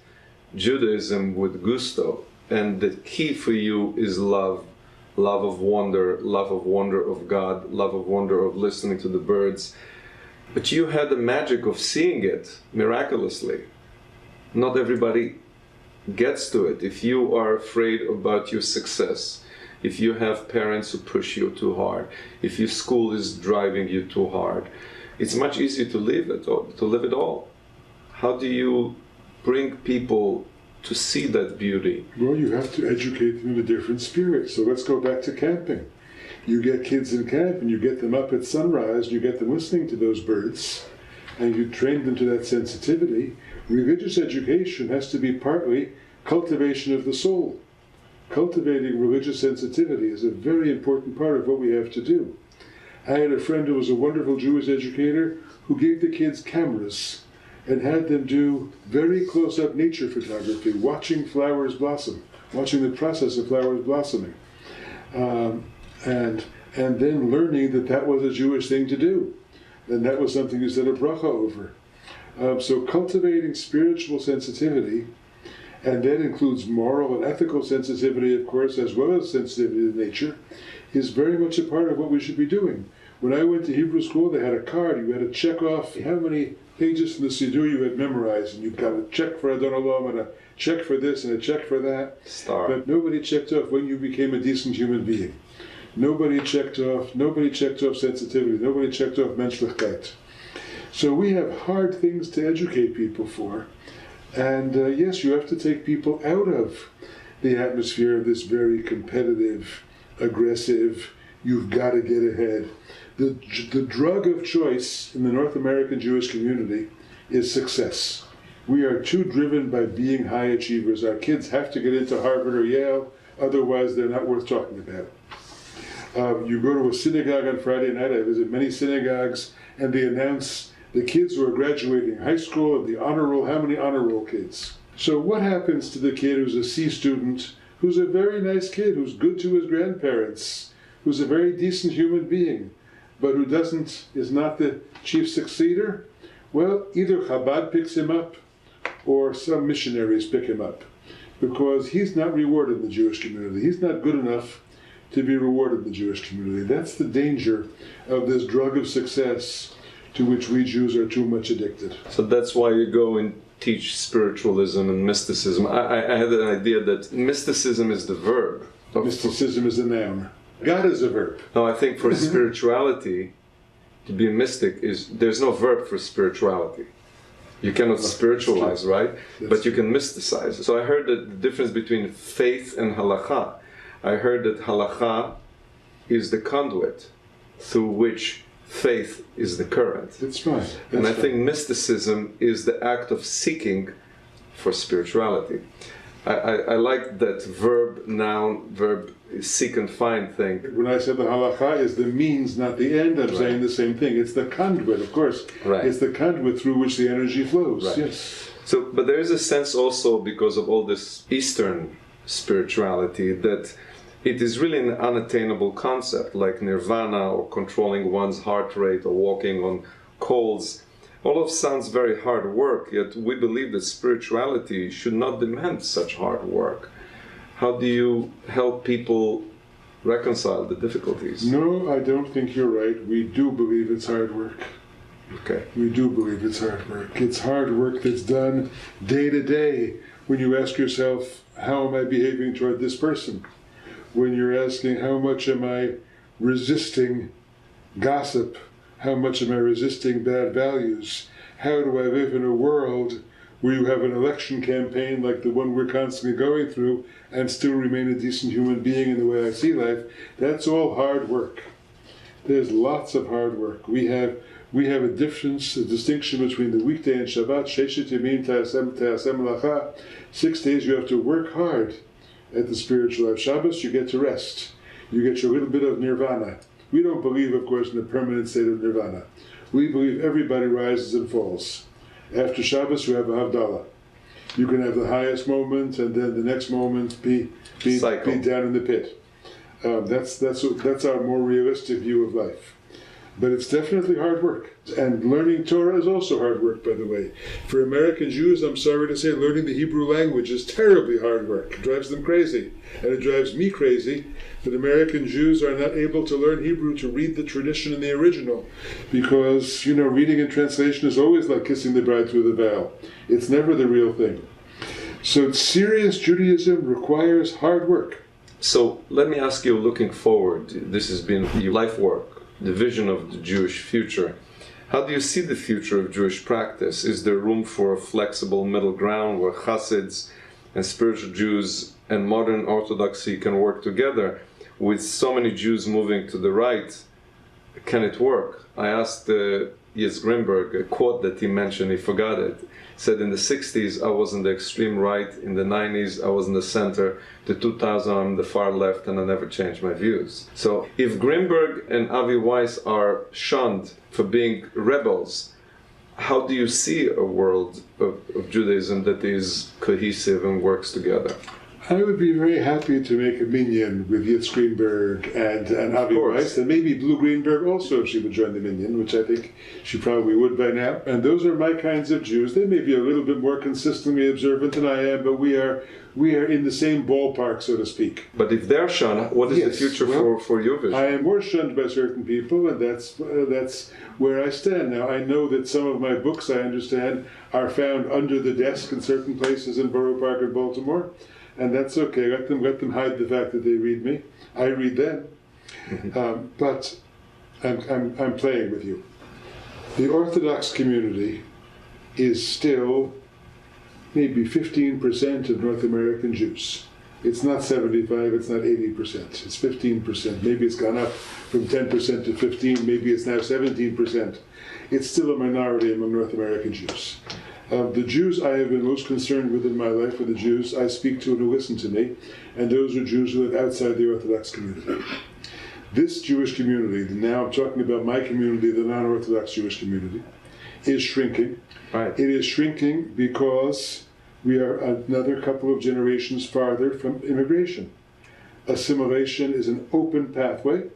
Judaism with gusto. And the key for you is love, love of wonder of God, love of wonder of listening to the birds. But you had the magic of seeing it miraculously. Not everybody gets to it. If you are afraid about your success, if you have parents who push you too hard, if your school is driving you too hard, it's much easier to live it all. How do you bring people to see that beauty? Well, you have to educate them in a different spirit. So let's go back to camping. You get kids in camp and you get them up at sunrise, you get them listening to those birds, and you train them to that sensitivity. Religious education has to be partly cultivation of the soul. Cultivating religious sensitivity is a very important part of what we have to do. I had a friend who was a wonderful Jewish educator who gave the kids cameras and had them do very close-up nature photography, watching flowers blossom, watching the process of flowers blossoming, and then learning that that was a Jewish thing to do, and that was something you said a bracha over. So cultivating spiritual sensitivity, and that includes moral and ethical sensitivity, of course, as well as sensitivity to nature, is very much a part of what we should be doing. When I went to Hebrew school, they had a card. You had to check off how many pages from the Siddur you had memorized, and you got a check for Adon Olam, and a check for this, and a check for that. Star. But nobody checked off when you became a decent human being. Nobody checked off sensitivity. Nobody checked off Menschlichkeit. So we have hard things to educate people for. And yes, you have to take people out of the atmosphere of this very competitive, aggressive, you've got to get ahead. The drug of choice in the North American Jewish community is success. We are too driven by being high achievers. Our kids have to get into Harvard or Yale, otherwise they're not worth talking about. You go to a synagogue on Friday night, I visit many synagogues, and they announce the kids who are graduating high school and the honor roll, how many honor roll kids? So what happens to the kid who's a C student, who's a very nice kid, who's good to his grandparents, who's a very decent human being, but who is not the chief succeeder? Well, either Chabad picks him up, or some missionaries pick him up. because he's not rewarded in the Jewish community. He's not good enough to be rewarded in the Jewish community. That's the danger of this drug of success to which we Jews are too much addicted. So that's why you go and teach spiritualism and mysticism. I had an idea that mysticism is the verb. Mysticism is a noun. God is a verb. No, I think for spirituality, to be a mystic there's no verb for spirituality. You cannot spiritualize, right? But you can mysticize. So I heard that the difference between faith and halakha. I heard that halakha is the conduit through which faith is the current. That's right. And I think mysticism is the act of seeking for spirituality. I like that verb, noun, verb, seek and find thing. When I said the halakha is the means, not the end, I'm saying the same thing. It's the conduit, of course. Right. It's the conduit through which the energy flows. Right. Yes. So, but there is a sense also, because of all this Eastern spirituality, that it is really an unattainable concept, like nirvana or controlling one's heart rate or walking on coals. All of sounds very hard work, yet we believe that spirituality should not demand such hard work. How do you help people reconcile the difficulties? No, I don't think you're right. We do believe it's hard work. Okay. We do believe it's hard work. It's hard work that's done day to day. When you ask yourself, how am I behaving toward this person? When you're asking, how much am I resisting gossip? How much am I resisting bad values? How do I live in a world where you have an election campaign like the one we're constantly going through and still remain a decent human being in the way I see life? That's all hard work. There's lots of hard work. We have a difference, a distinction between the weekday and Shabbat. 6 days you have to work hard at the spiritual life. Shabbos you get to rest. You get your little bit of nirvana. We don't believe, of course, in a permanent state of nirvana. We believe everybody rises and falls. After Shabbos, we have a Havdalah. You can have the highest moment, and then the next moment be down in the pit. That's our more realistic view of life. But it's definitely hard work. And learning Torah is also hard work, by the way. For American Jews, I'm sorry to say, learning the Hebrew language is terribly hard work. It drives them crazy. And it drives me crazy that American Jews are not able to learn Hebrew to read the tradition in the original. Because, reading in translation is always like kissing the bride through the veil. It's never the real thing. So serious Judaism requires hard work. So let me ask you, looking forward, this has been your life work, the vision of the Jewish future. How do you see the future of Jewish practice? Is there room for a flexible middle ground where Hasids and spiritual Jews and modern Orthodoxy can work together? With so many Jews moving to the right, can it work? I asked Yes Greenberg a quote that he mentioned, he forgot it. He said, in the 60s I was in the extreme right, in the 90s I was in the center, the 2000s I'm the far left, and I never changed my views. So if Greenberg and Avi Weiss are shunned for being rebels, how do you see a world of Judaism that is cohesive and works together? I would be very happy to make a minyan with Yitzhak Greenberg and Avi Weiss, and maybe Blue Greenberg also if she would join the minyan, which I think she probably would by now. And those are my kinds of Jews. They may be a little bit more consistently observant than I am, but we are in the same ballpark, so to speak. But if they're shunned, what is the future for your vision? I am more shunned by certain people, and that's where I stand now. I know that some of my books, I understand, are found under the desk in certain places in Borough Park in Baltimore. And that's okay. Let them hide the fact that they read me. I read them. But I'm playing with you. The Orthodox community is still maybe 15% of North American Jews. It's not 75, it's not 80%. It's 15%. Maybe it's gone up from 10% to 15, maybe it's now 17%. It's still a minority among North American Jews. The Jews I have been most concerned with in my life are the Jews I speak to and who listen to me, and those are Jews who live outside the Orthodox community. This Jewish community, now I'm talking about my community, the non-Orthodox Jewish community, is shrinking. Right. It is shrinking because we are another couple of generations farther from immigration. Assimilation is an open pathway.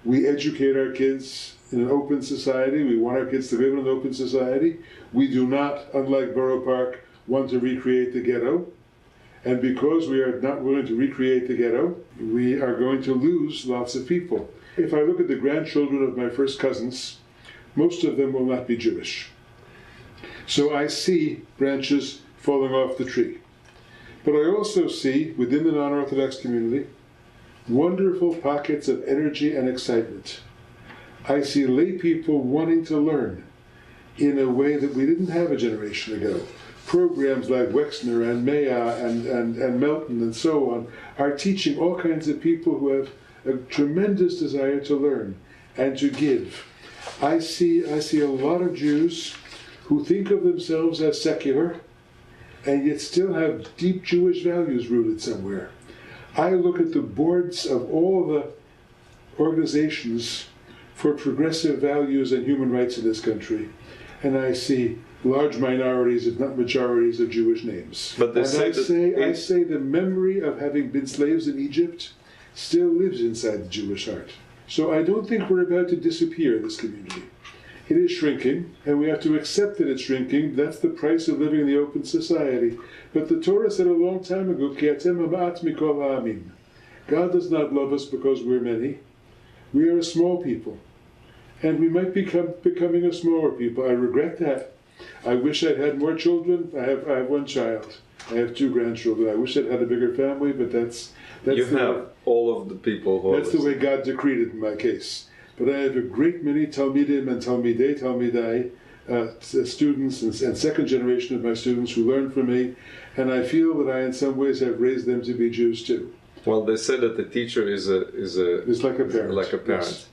We educate our kids in an open society. We want our kids to live in an open society. We do not, unlike Borough Park, want to recreate the ghetto. And because we are not willing to recreate the ghetto, we are going to lose lots of people. If I look at the grandchildren of my first cousins, most of them will not be Jewish. So I see branches falling off the tree. But I also see, within the non-Orthodox community, wonderful pockets of energy and excitement. I see lay people wanting to learn in a way that we didn't have a generation ago. Programs like Wexner and Maya and Melton and so on are teaching all kinds of people who have a tremendous desire to learn and to give. I see a lot of Jews who think of themselves as secular and yet still have deep Jewish values rooted somewhere. I look at the boards of all the organizations for progressive values and human rights in this country, and I see large minorities, if not majorities, of Jewish names. But they I say the memory of having been slaves in Egypt still lives inside the Jewish heart. So I don't think we're about to disappear in this community. It is shrinking, and we have to accept that it's shrinking. That's the price of living in the open society. But the Torah said a long time ago, Ki atem ha'ma'at mikol ha'amim. God does not love us because we're many. We are a small people. And we might becoming a smaller people. I regret that. I wish I'd had more children. I have one child. I have 2 grandchildren. I wish I'd had a bigger family, but that's you have all of the people who that's the way God decreed it in my case. But I have a great many Talmidim and Talmidai students and second generation of my students who learn from me, and I feel that I in some ways have raised them to be Jews too. Well, they said that the teacher is like a parent. Like a parent. Yes.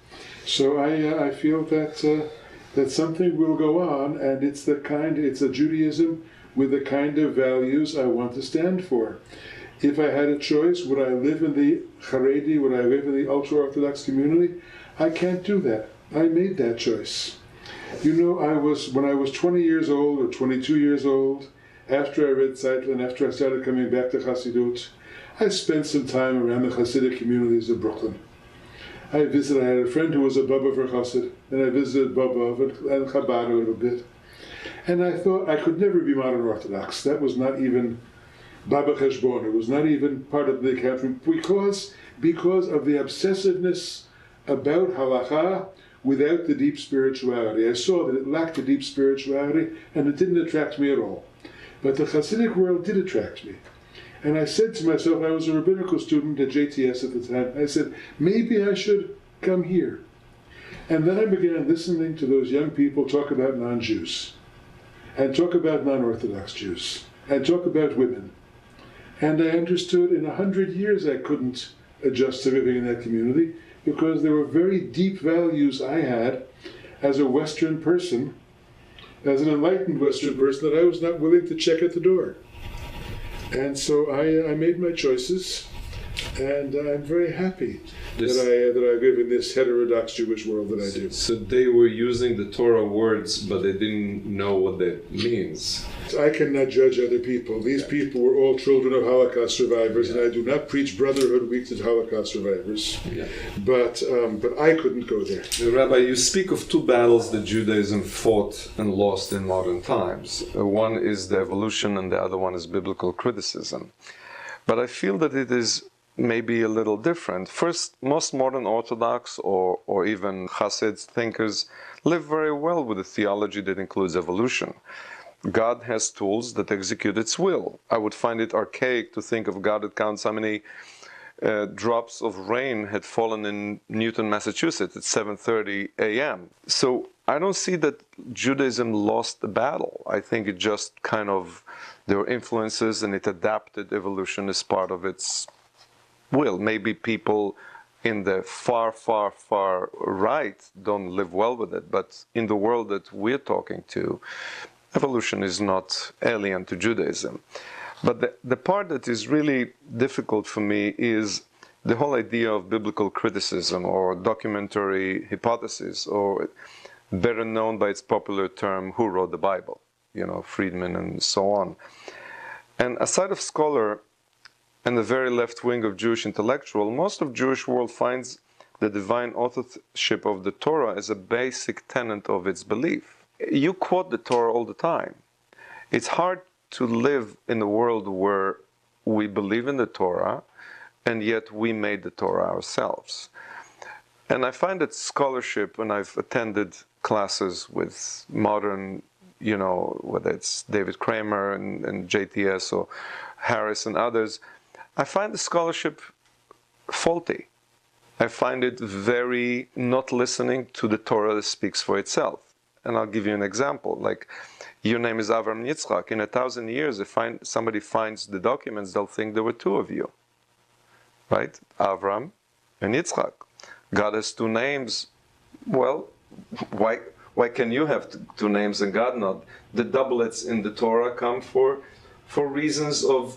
So I feel that something will go on, and it's a Judaism with the kind of values I want to stand for. If I had a choice, would I live in the Haredi, would I live in the ultra-Orthodox community? I can't do that. I made that choice. You know, when I was 20 years old or 22 years old, after I read Zeitlin, after I started coming back to Chassidut, I spent some time around the Hasidic communities of Brooklyn. I had a friend who was a Baba for Chassid, and I visited Baba and Chabad a little bit. And I thought I could never be modern Orthodox. That was not even Baba Cheshbon. It was not even part of the account because of the obsessiveness about halacha without the deep spirituality. I saw that it lacked the deep spirituality, and it didn't attract me at all. But the Hasidic world did attract me. And I said to myself, I was a rabbinical student at JTS at the time, I said, maybe I should come here. And then I began listening to those young people talk about non-Jews, and talk about non-Orthodox Jews, and talk about women. And I understood in 100 years I couldn't adjust to living in that community, because there were very deep values I had as a Western person, as an enlightened Western person, that I was not willing to check at the door. And so I made my choices, and I'm very happy that I live in this heterodox Jewish world that I do. So they were using the Torah words, but they didn't know what that means. I cannot judge other people. These people were all children of Holocaust survivors, and I do not preach Brotherhood Week to Holocaust survivors. Yeah. But I couldn't go there. Rabbi, you speak of 2 battles that Judaism fought and lost in modern times. One is the evolution, and the other one is biblical criticism. But I feel that it is maybe a little different. First, most modern Orthodox or even Hasids thinkers live very well with a theology that includes evolution. God has tools that execute its will. I would find it archaic to think of God that counts how many drops of rain had fallen in Newton, Massachusetts at 7:30 a.m. So I don't see that Judaism lost the battle. I think it just there were influences and it adapted evolution as part of its will. Maybe people in the far, far, far right don't live well with it, but in the world that we're talking to, evolution is not alien to Judaism. But the part that is really difficult for me is the whole idea of biblical criticism or documentary hypothesis, or better known by its popular term, who wrote the Bible? Friedman and so on. And aside of scholar and the very left wing of Jewish intellectual, most of Jewish world finds the divine authorship of the Torah as a basic tenet of its belief. You quote the Torah all the time. It's hard to live in a world where we believe in the Torah, and yet we made the Torah ourselves. And I find that scholarship, when I've attended classes with modern, whether it's David Kramer and JTS or Harris and others, I find the scholarship faulty. I find it very not listening to the Torah that speaks for itself. And I'll give you an example. Like, your name is Avram Yitzchak. In 1,000 years, if somebody finds the documents, they'll think there were two of you. Right? Avram and Yitzchak. God has two names. Well, why can you have two names and God not? The doublets in the Torah come for reasons of,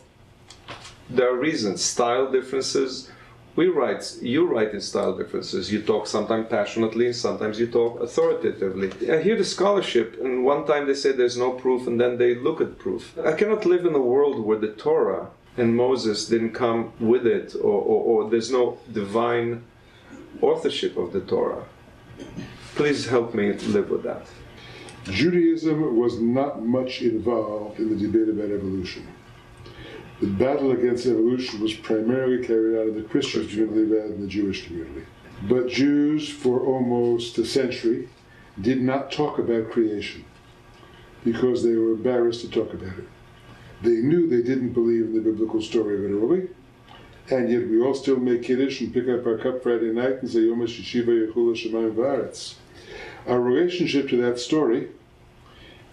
there are reasons, style differences. You write in style differences. You talk sometimes passionately, sometimes you talk authoritatively. I hear the scholarship, and one time they say there's no proof, and then they look at proof. I cannot live in a world where the Torah and Moses didn't come with it, or there's no divine authorship of the Torah. Please help me live with that. Judaism was not much involved in the debate about evolution. The battle against evolution was primarily carried out in the Christian community rather than the Jewish community. But Jews, for almost a century, did not talk about creation because they were embarrassed to talk about it. They knew they didn't believe in the biblical story literally, and yet we all still make Kiddush and pick up our cup Friday night and say, Yom HaShishiva Yechula Shemayim V'Aretz. Our relationship to that story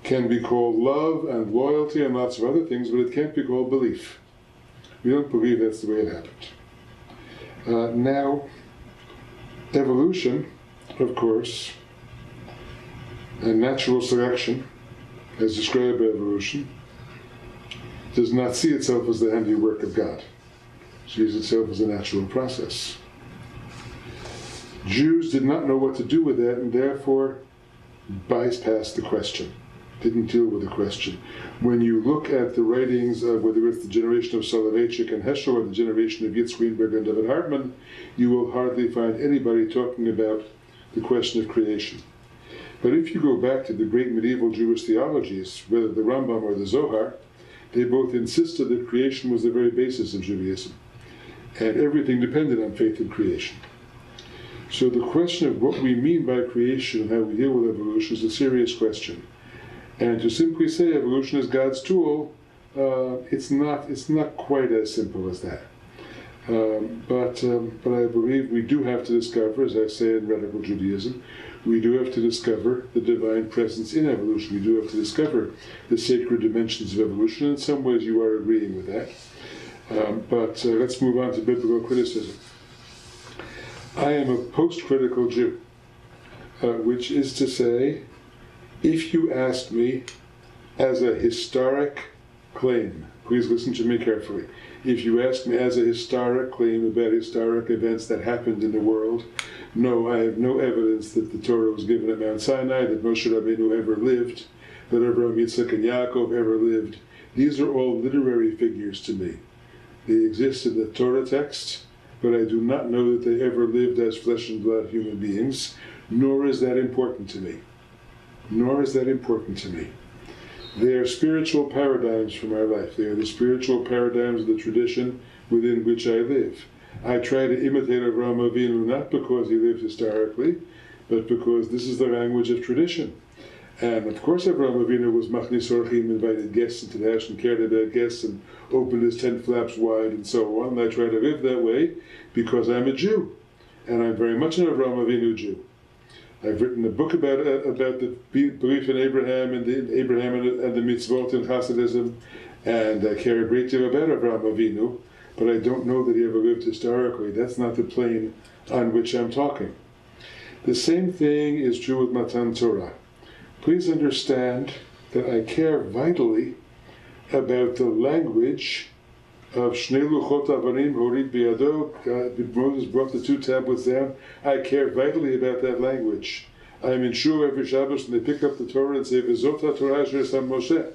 can be called love and loyalty and lots of other things, but it can't be called belief. We don't believe that's the way it happened. Now, evolution, of course, and natural selection, as described by evolution, does not see itself as the handiwork of God. It sees itself as a natural process. Jews did not know what to do with that, and therefore bypassed the question. Didn't deal with the question. When you look at the writings of whether it's the generation of Soloveitchik and Heschel or the generation of Yitz Greenberg and David Hartman, you will hardly find anybody talking about the question of creation. But if you go back to the great medieval Jewish theologies, whether the Rambam or the Zohar, they both insisted that creation was the very basis of Judaism, and everything depended on faith in creation. So the question of what we mean by creation and how we deal with evolution is a serious question. And to simply say evolution is God's tool, it's not quite as simple as that. But I believe we do have to discover, as I say in Radical Judaism, we do have to discover the divine presence in evolution. We do have to discover the sacred dimensions of evolution. In some ways you are agreeing with that. But let's move on to biblical criticism. I am a post-critical Jew, which is to say, if you ask me as a historic claim, please listen to me carefully. If you ask me as a historic claim about historic events that happened in the world, no, I have no evidence that the Torah was given at Mount Sinai, that Moshe Rabbeinu ever lived, that Abraham, Yitzchak, and Yaakov ever lived. These are all literary figures to me. They exist in the Torah text, but I do not know that they ever lived as flesh and blood human beings, nor is that important to me. Nor is that important to me. They are spiritual paradigms from our life. They are the spiritual paradigms of the tradition within which I live. I try to imitate Avraham Avinu not because he lived historically, but because this is the language of tradition. And of course Avraham Avinu was machnis orchim, invited guests into the house and cared about guests and opened his tent flaps wide and so on. And I try to live that way because I'm a Jew. And I'm very much an Avraham Avinu Jew. I've written a book about the belief in Abraham and the mitzvot in Hasidism, and I care a great deal about Avraham Avinu, but I don't know that he ever lived historically. That's not the plane on which I'm talking. The same thing is true with Matan Torah. Please understand that I care vitally about the language of Shnei Luchot Avanim Horit Biyado. Moses brought the two tablets down. I care vitally about that language. I'm in shul every Shabbos and they pick up the Torah and say, V'zot HaTorah Asher Sam Moshe.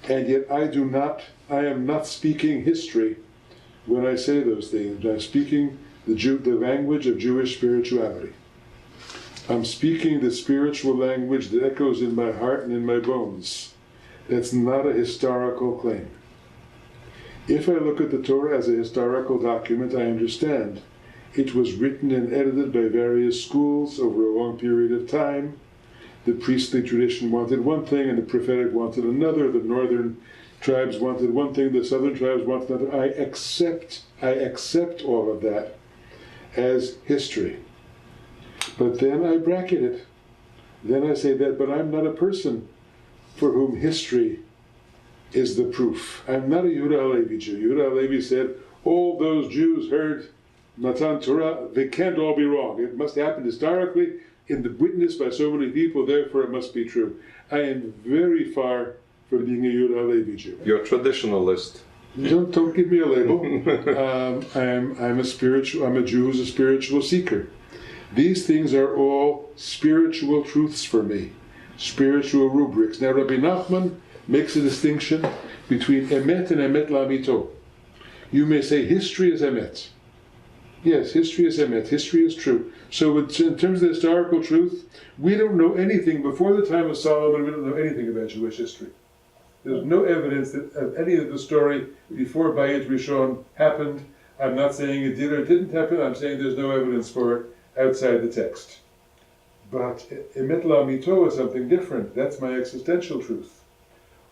And yet I am not speaking history when I say those things. I'm speaking the language of Jewish spirituality. I'm speaking the spiritual language that echoes in my heart and in my bones. That's not a historical claim. If I look at the Torah as a historical document, I understand. It was written and edited by various schools over a long period of time. The priestly tradition wanted one thing and the prophetic wanted another. The northern tribes wanted one thing, the southern tribes wanted another. I accept all of that as history. But then I bracket it. Then I say that, but I'm not a person for whom history is the proof. I'm not a Yehuda Halevi Jew. Yehuda Halevi said, all those Jews heard Matan Torah, they can't all be wrong. It must happen historically, in the witness by so many people, therefore it must be true. I am very far from being a Yehuda Halevi Jew. You're a traditionalist. Don't give me a label. I'm a Jew who's a spiritual seeker. These things are all spiritual truths for me, spiritual rubrics. Now Rabbi Nachman makes a distinction between emet and emet lamito. You may say history is emet. Yes, history is emet, history is true. So in terms of historical truth, we don't know anything. Before the time of Solomon, we don't know anything about Jewish history. There's no evidence that of any of the story before Bayit Rishon happened. I'm not saying it did or didn't happen, I'm saying there's no evidence for it outside the text. But emet la'amito is something different. That's my existential truth,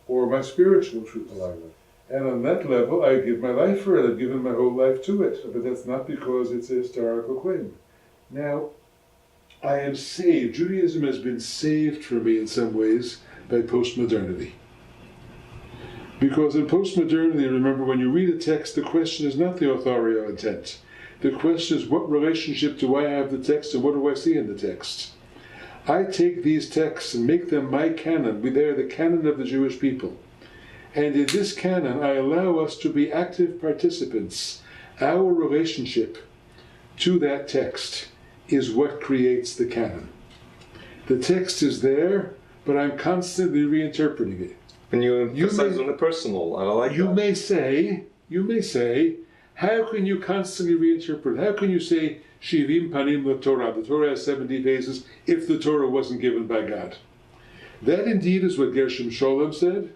or my spiritual truth. And on that level, I give my life for it. I've given my whole life to it. But that's not because it's a historical claim. Now, I am saved. Judaism has been saved for me in some ways by postmodernity. Because in postmodernity, remember, when you read a text, the question is not the authorial intent. The question is, what relationship do I have to the text and what do I see in the text? I take these texts and make them my canon. They are the canon of the Jewish people. And in this canon, I allow us to be active participants. Our relationship to that text is what creates the canon. The text is there, but I'm constantly reinterpreting it. And you emphasize on the personal. I like you that. You may say, how can you constantly reinterpret? How can you say, Shivim Panim LaTorah, the Torah has 70 faces, if the Torah wasn't given by God? That indeed is what Gershom Scholem said.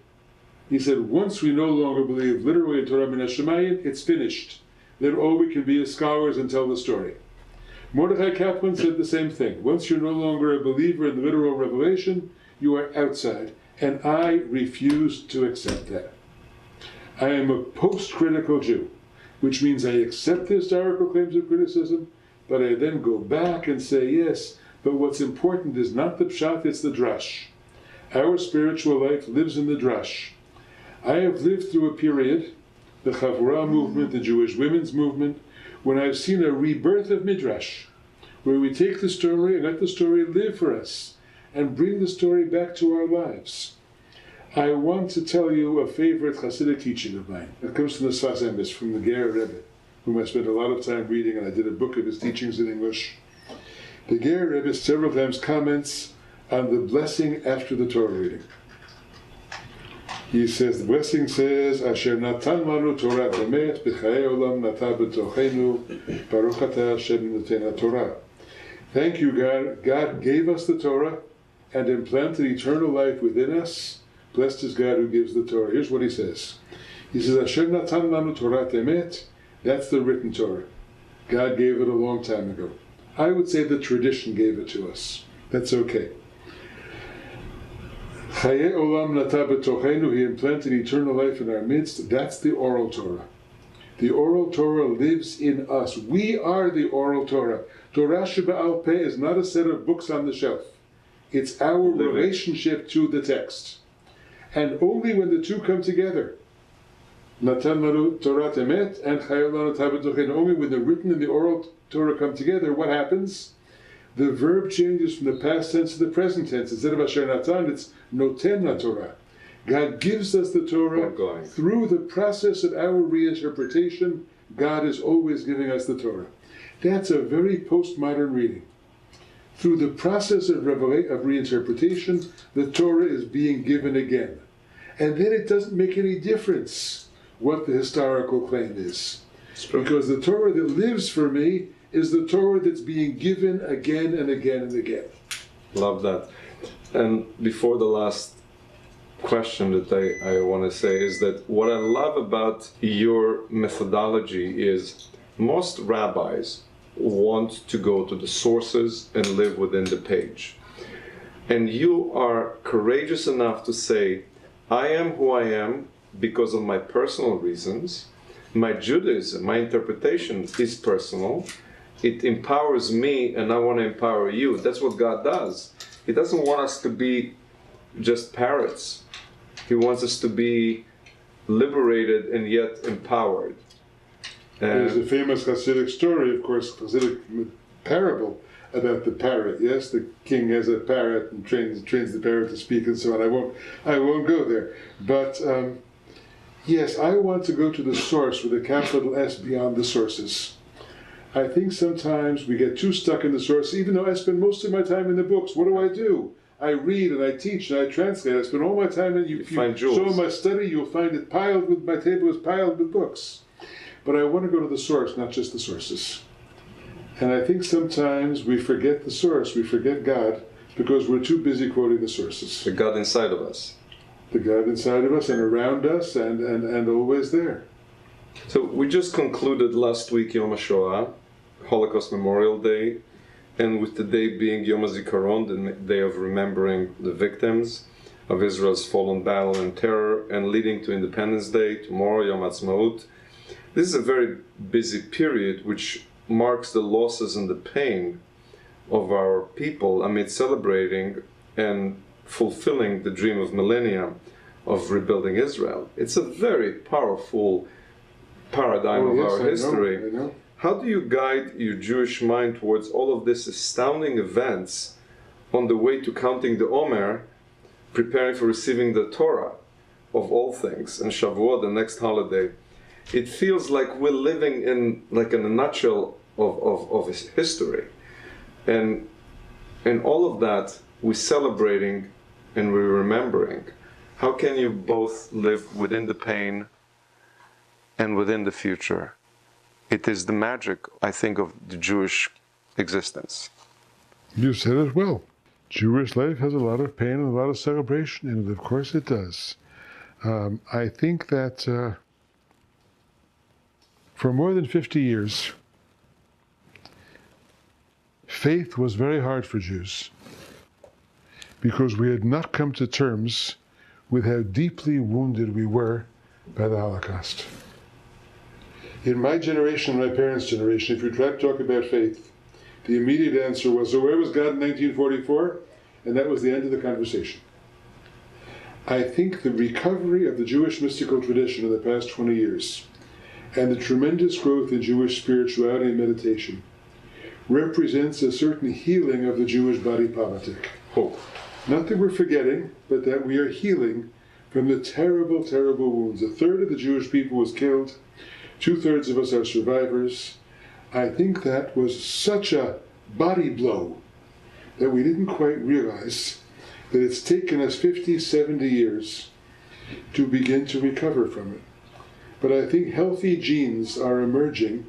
He said, once we no longer believe literally in Torah Min HaShamayim, it's finished. Then all we can be is scholars and tell the story. Mordechai Kaplan said the same thing. Once you're no longer a believer in the literal revelation, you are outside. And I refuse to accept that. I am a post-critical Jew, which means I accept the historical claims of criticism, but I then go back and say, yes, but what's important is not the pshat, it's the drash. Our spiritual life lives in the drash. I have lived through a period, the Chavurah movement, the Jewish women's movement, when I've seen a rebirth of Midrash, where we take the story and let the story live for us, and bring the story back to our lives. I want to tell you a favorite Hasidic teaching of mine. It comes from the Sfas Emes, from the Ger Rebbe, whom I spent a lot of time reading, and I did a book of his teachings in English. The Ger Rebbe several times comments on the blessing after the Torah reading. He says, the blessing says, Asher natan manu Torah emet, b'chayei olam nata b'tochenu, baruch atah Hashem notei Torah. Thank you, God. God gave us the Torah and implanted eternal life within us. Blessed is God who gives the Torah. Here's what he says. He says, Asher natan manu Torah emet, that's the written Torah. God gave it a long time ago. I would say the tradition gave it to us. That's okay. Chayei olam nata b'tochenu, he implanted eternal life in our midst. That's the oral Torah. The oral Torah lives in us. We are the oral Torah. Torah Sheba'al Peh is not a set of books on the shelf. It's our relationship to the text. And only when the two come together, Natan Lanu Torah Emet and Chayei olam nata b'tochenu, only when the written and the oral Torah come together, what happens? The verb changes from the past tense to the present tense. Instead of Asher Natan, it's Noten HaTorah. God gives us the Torah through the process of our reinterpretation. God is always giving us the Torah. That's a very postmodern reading. Through the process of reinterpretation, the Torah is being given again. And then it doesn't make any difference what the historical claim is. Because the Torah that lives for me is the Torah that's being given again and again and again. Love that. And before the last question that I want to say is that what I love about your methodology is most rabbis want to go to the sources and live within the page. And you are courageous enough to say, I am who I am because of my personal reasons. My Judaism, my interpretation is personal. It empowers me and I want to empower you. That's what God does. He doesn't want us to be just parrots. He wants us to be liberated and yet empowered. There's a famous Hasidic story, of course, Hasidic parable about the parrot. Yes, the king has a parrot and trains the parrot to speak and so on. I won't go there. But yes, I want to go to the source with a capital S beyond the sources. I think sometimes we get too stuck in the source, even though I spend most of my time in the books. What do? I read and I teach and I translate. I spend all my time in you find jewels. So in my study, you'll find it piled with, my table is piled with books. But I want to go to the source, not just the sources. And I think sometimes we forget the source, we forget God, because we're too busy quoting the sources. The God inside of us. The God inside of us and around us and always there. So we just concluded last week Yom HaShoah, Holocaust Memorial Day, and with the day being Yom HaZikaron, the day of remembering the victims of Israel's fallen battle and terror, and leading to Independence Day, tomorrow Yom HaAtzmaut. This is a very busy period which marks the losses and the pain of our people amid celebrating and fulfilling the dream of millennia of rebuilding Israel. It's a very powerful paradigm of our history. I know. How do you guide your Jewish mind towards all of these astounding events on the way to counting the Omer, preparing for receiving the Torah of all things, and Shavuot, the next holiday? It feels like we're living in a nutshell of history. And all of that, we're celebrating and we're remembering. How can you both live within the pain and within the future? It is the magic, I think, of the Jewish existence. You said it well. Jewish life has a lot of pain and a lot of celebration in it. Of course it does. I think that for more than 50 years, faith was very hard for Jews because we had not come to terms with how deeply wounded we were by the Holocaust. In my generation, my parents' generation, if you try to talk about faith, the immediate answer was, so where was God in 1944? And that was the end of the conversation. I think the recovery of the Jewish mystical tradition in the past 20 years and the tremendous growth in Jewish spirituality and meditation represents a certain healing of the Jewish body politic. Hope. Not that we're forgetting, but that we are healing from the terrible, terrible wounds. A third of the Jewish people was killed. 2/3 of us are survivors. I think that was such a body blow that we didn't quite realize that it's taken us 50, 70 years to begin to recover from it. But I think healthy genes are emerging,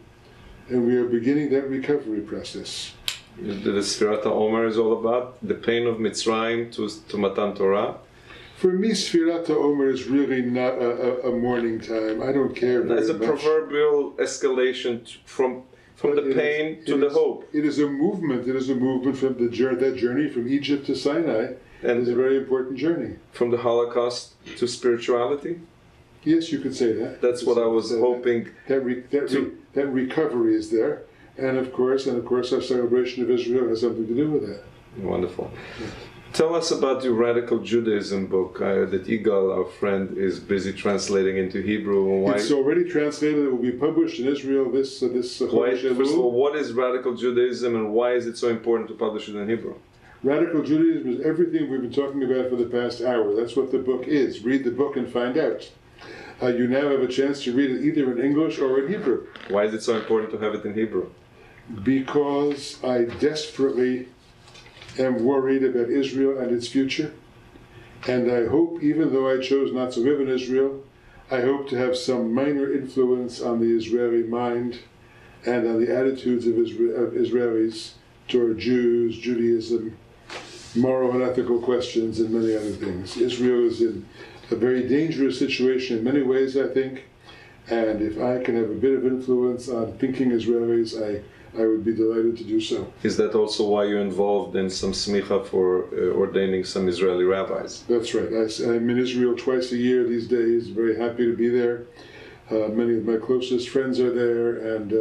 and we are beginning that recovery process. The Sfirat HaOmer is all about the pain of Mitzrayim to Matan Torah. For me, Sfirat HaOmer is really not a mourning time. I don't care very much. It's a proverbial escalation from the pain to the hope. It is a movement. It is a movement from that journey from Egypt to Sinai. And it's a very important journey. From the Holocaust to spirituality? Yes, you could say that. That's what I was hoping. That recovery is there. And of course, our celebration of Israel has something to do with that. Wonderful. Tell us about your Radical Judaism book that Igal, our friend, is busy translating into Hebrew. Why? It's already translated. It will be published in Israel this First of all, what is Radical Judaism and why is it so important to publish it in Hebrew? Radical Judaism is everything we've been talking about for the past hour. That's what the book is. Read the book and find out. You now have a chance to read it either in English or in Hebrew. Why is it so important to have it in Hebrew? Because I desperately am worried about Israel and its future. And I hope, even though I chose not to live in Israel, I hope to have some minor influence on the Israeli mind and on the attitudes of Israelis toward Jews, Judaism, moral and ethical questions and many other things. Israel is in a very dangerous situation in many ways, I think, and if I can have a bit of influence on thinking Israelis, I would be delighted to do so. Is that also why you're involved in some smicha for ordaining some Israeli rabbis? That's right. I'm in Israel twice a year these days, very happy to be there. Many of my closest friends are there, and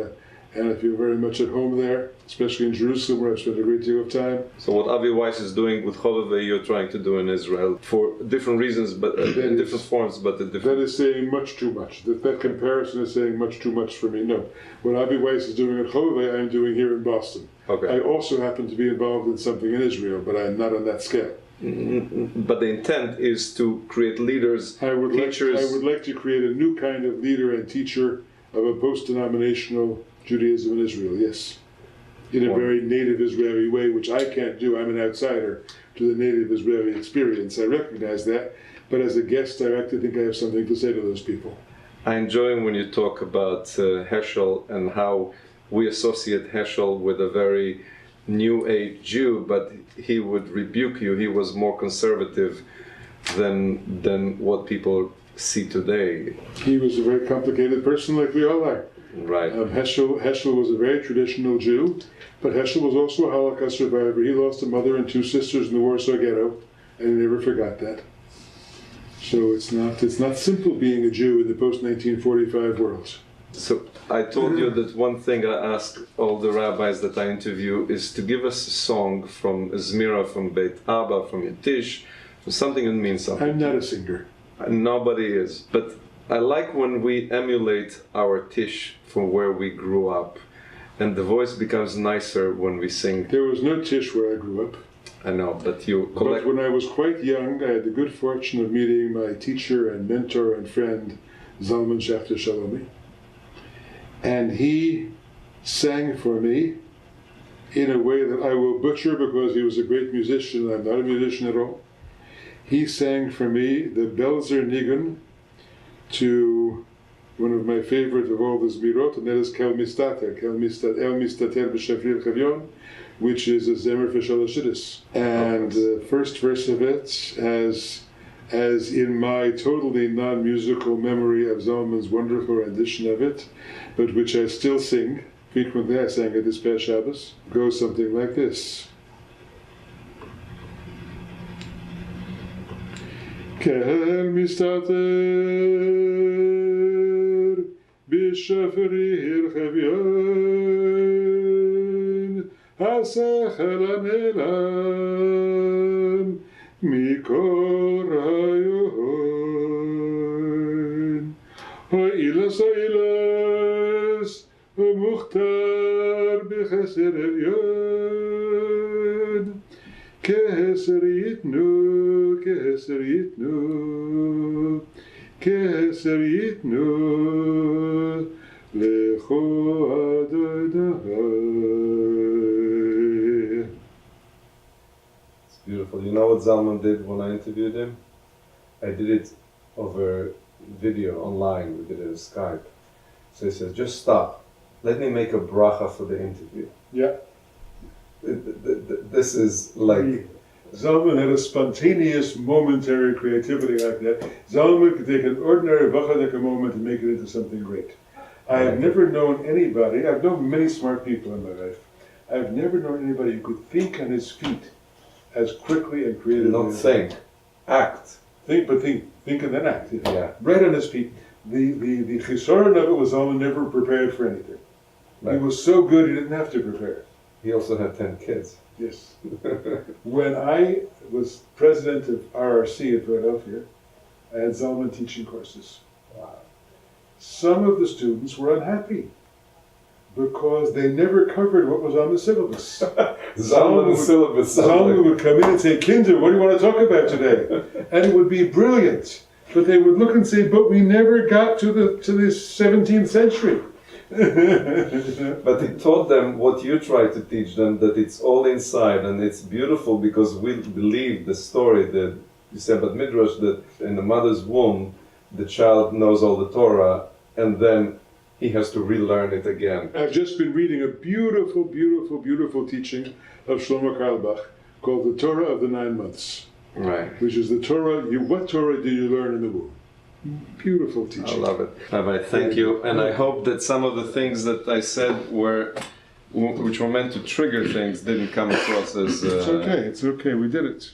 I feel very much at home there, especially in Jerusalem, where I've spent a great deal of time. So what Avi Weiss is doing with Cholove, you're trying to do in Israel for different reasons, but in different forms, but at different... That is saying much too much. That comparison is saying much too much for me. No. What Avi Weiss is doing at Cholove, I'm doing here in Boston. Okay. I also happen to be involved in something in Israel, but I'm not on that scale. But the intent is to create leaders, teachers... I would like to create a new kind of leader and teacher of a post-denominational Judaism in Israel, yes. In a very native Israeli way, which I can't do. I'm an outsider to the native Israeli experience. I recognize that, but as a guest, I like to think I have something to say to those people. I enjoy when you talk about Heschel and how we associate Heschel with a very New Age Jew, but he would rebuke you. He was more conservative than what people see today. He was a very complicated person, like we all are. Right. Heschel was a very traditional Jew, but Heschel was also a Holocaust survivor. He lost a mother and two sisters in the Warsaw Ghetto, and he never forgot that. So it's not simple being a Jew in the post-1945 world. So I told you that one thing I ask all the rabbis that I interview is to give us a song from a Zmira, from Beit Abba, from Yiddish, from something that means something. I'm not a singer. Nobody is, but I like when we emulate our Tish from where we grew up, and the voice becomes nicer when we sing. There was no Tish where I grew up. I know, but you collect... But when I was quite young, I had the good fortune of meeting my teacher and mentor and friend, Zalman Schachter Shalomi. And he sang for me in a way that I will butcher because he was a great musician. I'm not a musician at all. He sang for me the Belzer Nigun to one of my favorite of all the Zmirot, and that is Kel Mistater, El Mistater B'Shavrir Chavyon, which is a Zemer for Shalashidis. And the first verse of it, as in my totally non-musical memory of Zalman's wonderful rendition of it, but which I still sing frequently, I sang it this past Shabbos, goes something like this. Kel mistater b'shafrir chavyon hasachel hanelam mikor hayon ho'ilas mukhtar b'chaser elyon keser yitnu keser yitnu lecho Adonai. It's beautiful. You know what Zalman did when I interviewed him? I did it over video online. We did it on Skype. So he says, just stop. Let me make a bracha for the interview. Yeah. This is like... Zalman had a spontaneous, momentary creativity like that. Zalman could take an ordinary vachadika moment and make it into something great. I have never known anybody, I've known many smart people in my life, I've never known anybody who could think on his feet as quickly and creatively. Not think, act. Think and then act. Yeah. Right on his feet. The chisaron of it was Zalman never prepared for anything. Right. He was so good he didn't have to prepare. He also had 10 kids. Yes. When I was president of RRC in Philadelphia, I had Zalman teaching courses. Wow. Some of the students were unhappy because they never covered what was on the syllabus. Zalman would come in and say, Kinder, what do you want to talk about today? And it would be brilliant. But they would look and say, but we never got to the 17th century. But he taught them what you try to teach them, that it's all inside, and it's beautiful because we believe the story that you said about Midrash, that in the mother's womb the child knows all the Torah and then he has to relearn it again. I've just been reading a beautiful, beautiful, beautiful teaching of Shlomo Carlebach called the Torah of the 9 months. Right. Which is the Torah, what Torah do you learn in the womb? Beautiful teaching. I love it. Rabbi, thank you. And I hope that some of the things that I said which were meant to trigger things didn't come across as... It's okay, we did it.